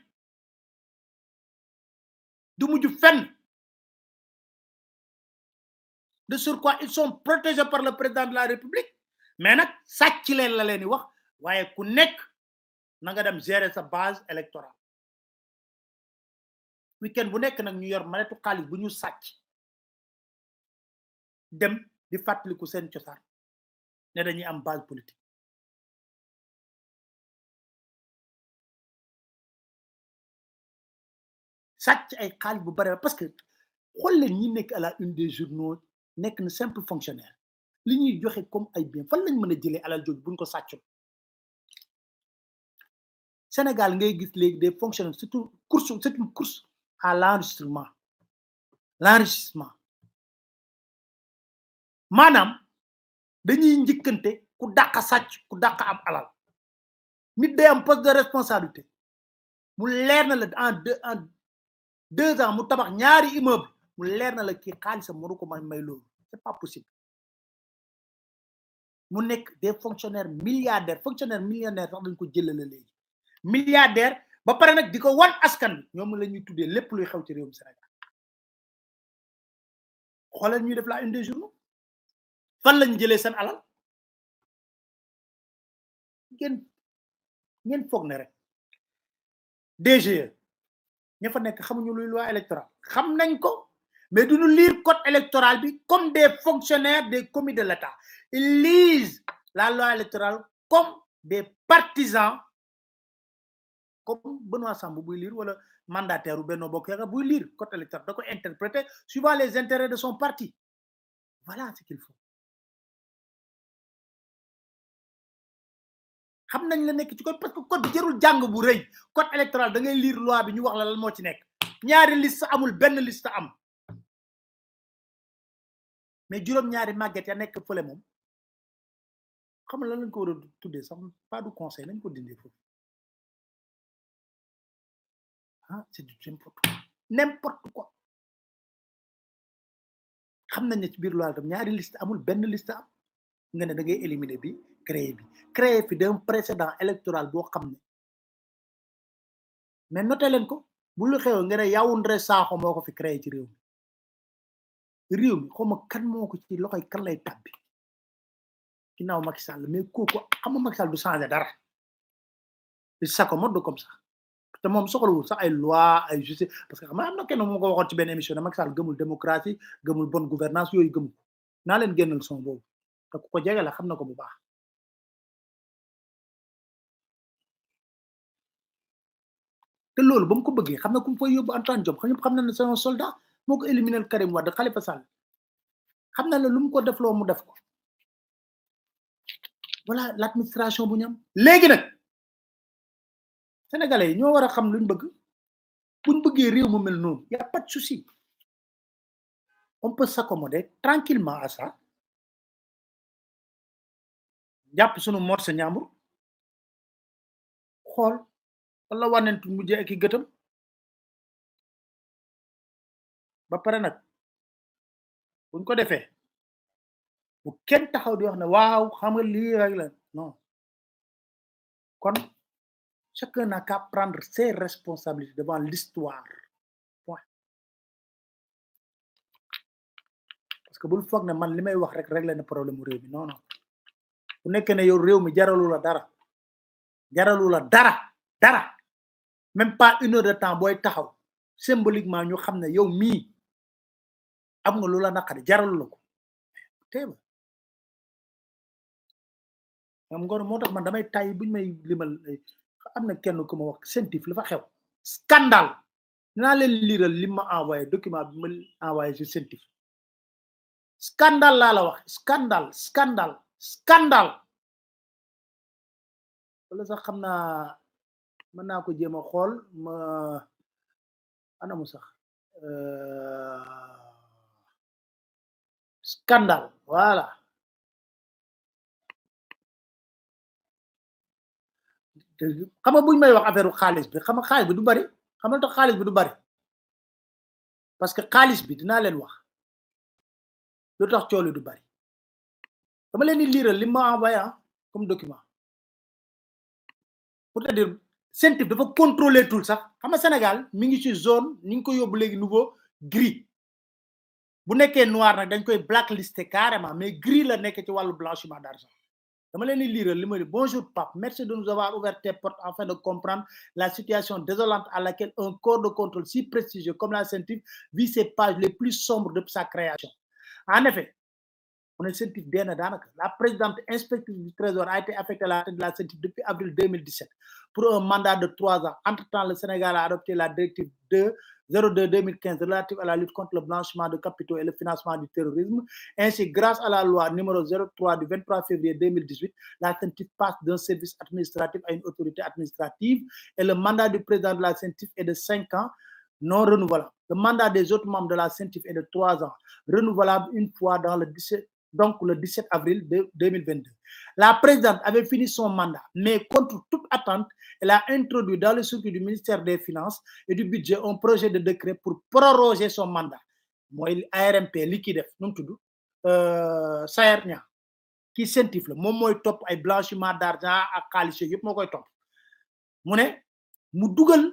de surcroît ils sont protégés par le président de la République mais nag sàcc leen la leen di wax waaye ku nekk na nga dem gérer sa base électorale week-end bu nekk nag ñu yor maletu xaalis bu ñu sàcc dem di fàttaliku seen cosaan ne dañuy am base politique sàcc ay xaalis bu bare parce que xool leen ñi nekk à la une des journaux nekk na simple fonctionnaire li ñuy joxe comme ay bien fan lañ mën a jëlee alal jooju buñ ko sàccul Sénégal ngay gis léegi des fonctionnaires surtout c'est une course à l'enregistrement l'enrichissement maanaam dañuy njëkkante ku dàq sàcc ku dàq am alal nit day am poste de responsabilité mu leer na la en 2 ans mu tabax ñaari immeuble mu leer na la kii xaalisam mënu ko may loolu c'est pas possible mu nekk des fonctionnaires milliardaires sax dañ ko jëlale léegi milliardaire ba pare nag di ko wan askan bi ñoom la ñuy tuddee lépp luy xew ci réewum Sénégal xoolal ñuy def la une des journaux fan lañu jëlee seen alal ngeen foog ne rek DGE ña fa nekk xamuñu luy loi électorale xam nañ ko mais duñu lire code électoral bi comme des fonctionnaires des commis de l'État ils lisent la loi électorale comme des partisans comme Benoît Sambou buy lire wala mandataire u Benno Bokk Yaakaar buy lire code électoral da ko interpréter suivant les intérêts de son parti voilà ce qu'il faut xam nañ la nekk ci code parce que code bi jarul jàng bu rëy code électoral da ngay lire loi bi ñu wax la lan moo ci nekk ñaari liste amul benn liste am mais juróom-ñaari màgget ya nekk fële moom xam lan lañ ko war a tuddee sax pas du conseil nañ ko dindee foofu ah c'est du n'importe quoi xam nañ ne ci biir loi tam ñaari liste amul benn liste am nga ne da ngay éliminer bi créer fi d'un précédent électoral boo xam ne mais noté leen ko bu lu xew nga ne Yaoundé Sakho moo ko fi créé ci réew mi xawma kan moo ko ci loxoy kan lay tàbbi ginnaaw Macky Sall mais kooku xam nga Macky Sall du changé dara il s'accommode comme ça te moom soxlawul sax ay loi ay justice parce que xam nga am na kenn moo ko waxoon ci benn émission ne Macky Sall gëmul démocratie gëmul bonne gouvernance yooyu gëmul naa leen génnal son boobu te ku ko jege la xam na ko bu baax te loolu ba mu ko bëggee xam na ku mu koy yóbbu Antoine Diome xam na ne c'est un soldat moo ko éliminer Karim Wade Khalifa Sall xam na la lu mu ko def loo mu def ko voilà l'administration bu ñam léegi nag sénégalais yi ñoo war a xam luñ bëgg buñ bëggee réew mu mel noonu y a pas de souci on peut s'accommoder tranquillement à ça jàpp sunu morse ñaambur xool wala wànnentu mujjee ak i gëtam ba pare nag buñ ko defee bu kenn taxaw di wax ne waaw xam nga lii rek la non kon chacun n'a qu'à prendre ses responsabilités devant l'histoire point parce que bul foog ne man li may wax rek régler na problème mu réew mi non non bu nekkee ne yow réew mi jaralu la dara même pas 1 heure de temps booy taxaw symboliquement ñu xam ne yow mii am nga lu la naqari jaralu la ko teeba xam nga moo tax man damay tàyyi buñ may limal am na kenn ku ma wax sentif la fa xew scandale dinaa leen liiral li ma envoyé document bi ma envoyé ci sentif scandale laa la wax scandale wala sax xam naa mën naa ko jéem a xool ma anamu sax scandale voilà xam nga buñ may wax affaire xaalis bi xam nga xaalis bi du bari xam nga tax xaalis bi du bari parce que xaalis bi dinaa leen wax lu tax cooli du bari dama leen di liiral li ma envoyé comme document pour te dire CENTIF dafa contrôler tout sax xam nga Sénégal mi ngi ci zone ni ngi ko yóbbu léegi nouveau gris bu nekkee noir nag dañ koy blacklisté carrément mais gris la nekk ci wàllu blanchiment d'argent dama leen di lire li ma di bonjour Pape, merci de nous avoir ouvert tes portes afin de comprendre la situation désolante à laquelle un corps de contrôle si prestigieux comme la CENTIF vit ses pages les plus sombres depuis sa création. En effet, on est CENTIF bien daanaka. La présidente inspectrice du Trésor a été affectée à la tête de la CENTIF depuis avril 2017 pour un mandat de 3 ans. Entre-temps, le Sénégal a adopté la directive 02-2015 relative à la lutte contre le blanchiment de capitaux et le financement du terrorisme. Ainsi, grâce à la loi numéro 03 du 23 février 2018, la CENTIF passe d'un service administratif à une autorité administrative et le mandat du président de la CENTIF est de 5 ans non renouvelable. Le mandat des autres membres de la CENTIF est de 3 ans, renouvelable une fois dans le 17 avril 2022. La présidente avait fini son mandat, mais contre toute attente, elle a introduit dans le circuit du ministère des Finances et du Budget un projet de décret pour proroger son mandat. Moi, ARMP, liquide, non tout, Saernia, qui CENTIF, mon moi top ay blanchiment d'argent à qualifié, yep mo koy top. Mu dougal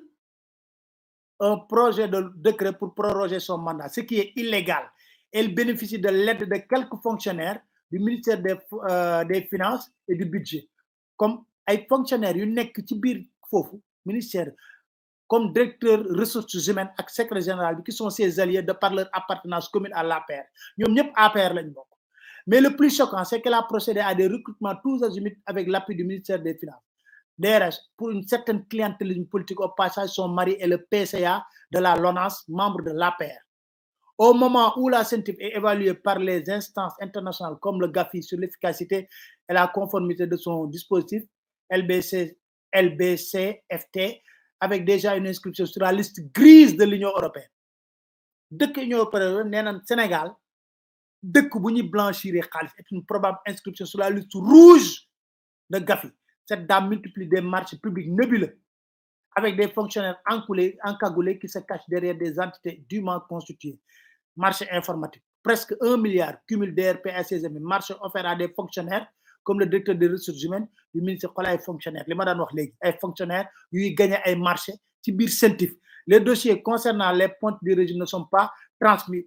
un projet de décret pour proroger son mandat, ce qui est illégal. Elle bénéficie de l'aide de quelques fonctionnaires du ministère des Finances et du Budget. Comme les fonctionnaires yu nekk ci biir fofu ministère comme directeur ressources humaines et secrétaire général qui sont ses alliés de par leur appartenance commune à l'APR. Ñom ñep APR lañ bokk. Mais le plus choquant, c'est qu'elle a procédé à des recrutements tous azimuts avec l'appui du ministère des Finances. DRH, pour une certaine clientélisme politique, au passage, son mari est le PCA de la LONASE, membre de l'APR. Au moment où la CENTIF est évaluée par les instances internationales comme le GAFI sur l'efficacité et la conformité de son dispositif LBCFT, avec déjà une inscription sur la liste grise de l'Union européenne. Dëkk Union européenne, nénan Sénégal, dëkk bu ñuy blanchir xaalis est une probable inscription sur la liste rouge de GAFI. Cette dame multiplie des marchés publics nébuleux avec des fonctionnaires encagoulés qui se cachent derrière des entités dûment constituées. Marché informatique, presque 1 milliard cumul DRP à ses amis, marché offert à des fonctionnaires comme le directeur des ressources humaines du ministère des fonctionnaires. Les madame wax légui ay fonctionnaires yu gagné ay marché ci bir CENTIF. Les dossiers concernant les points du régime ne sont pas transmis.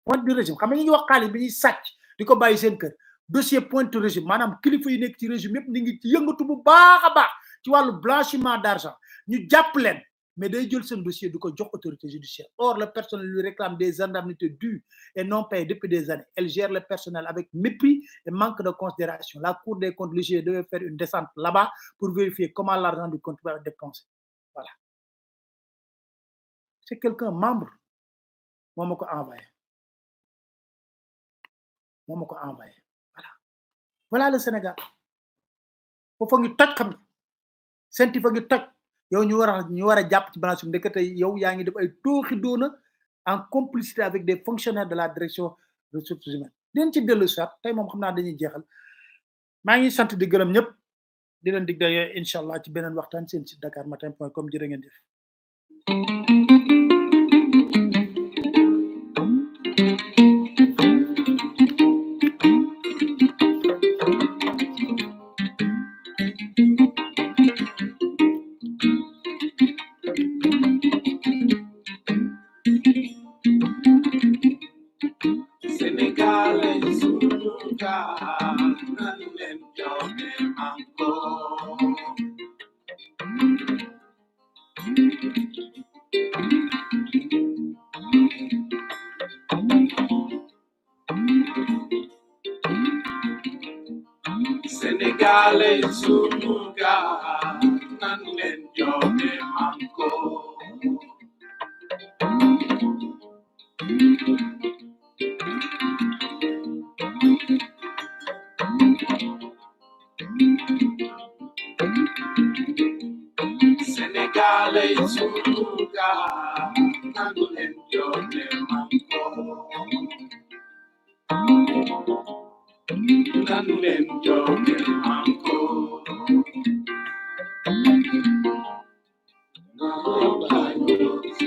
Point du régime, xam nga ñi wax xaalis bi ñuy sàcc di ko bàyyi seen kër. Dossier point du régime, maanaam kilifa yi nekk ci régime yëpp ñu ngi ci yëngatu bu baax a baax ci wàllu blanchiment d'argent. Ñu jàpp leen, mais day jël seen dossier du ko jox autorité judiciaire. Or, le personnel lui réclame des indemnités dues et non payées depuis des années. Elle gère le personnel avec mépris et manque de considération. La Cour des comptes l'IGE devait faire une descente là-bas pour vérifier comment l'argent du contribuable est dépensé. Voilà. C'est quelqu'un membre. Moi, je l'ai envoyé. Voilà le Sénégal. Foofu ngi toj xam nga CENTIF ngi toj yow ñu war a jàpp ci blanchiment ndekete yow yaa ngi def ay tooxi doona en complicité avec des fonctionnaires de la direction des ressources humaines. Dinañ ci dellu si waat tey moom xam naa dañuy jeexal maa ngi sant di gërëm ñëpp di leen dig daje incha allah ci beneen waxtaan seen site dakarmatin.com jërë ngeen jëf. Sénégalais sunu gaal nanu leen joxe manko. Sénégalais sunu gaal nanu leen joxe manko. Nanu leen joxe manko. Nanu leen joxe manko.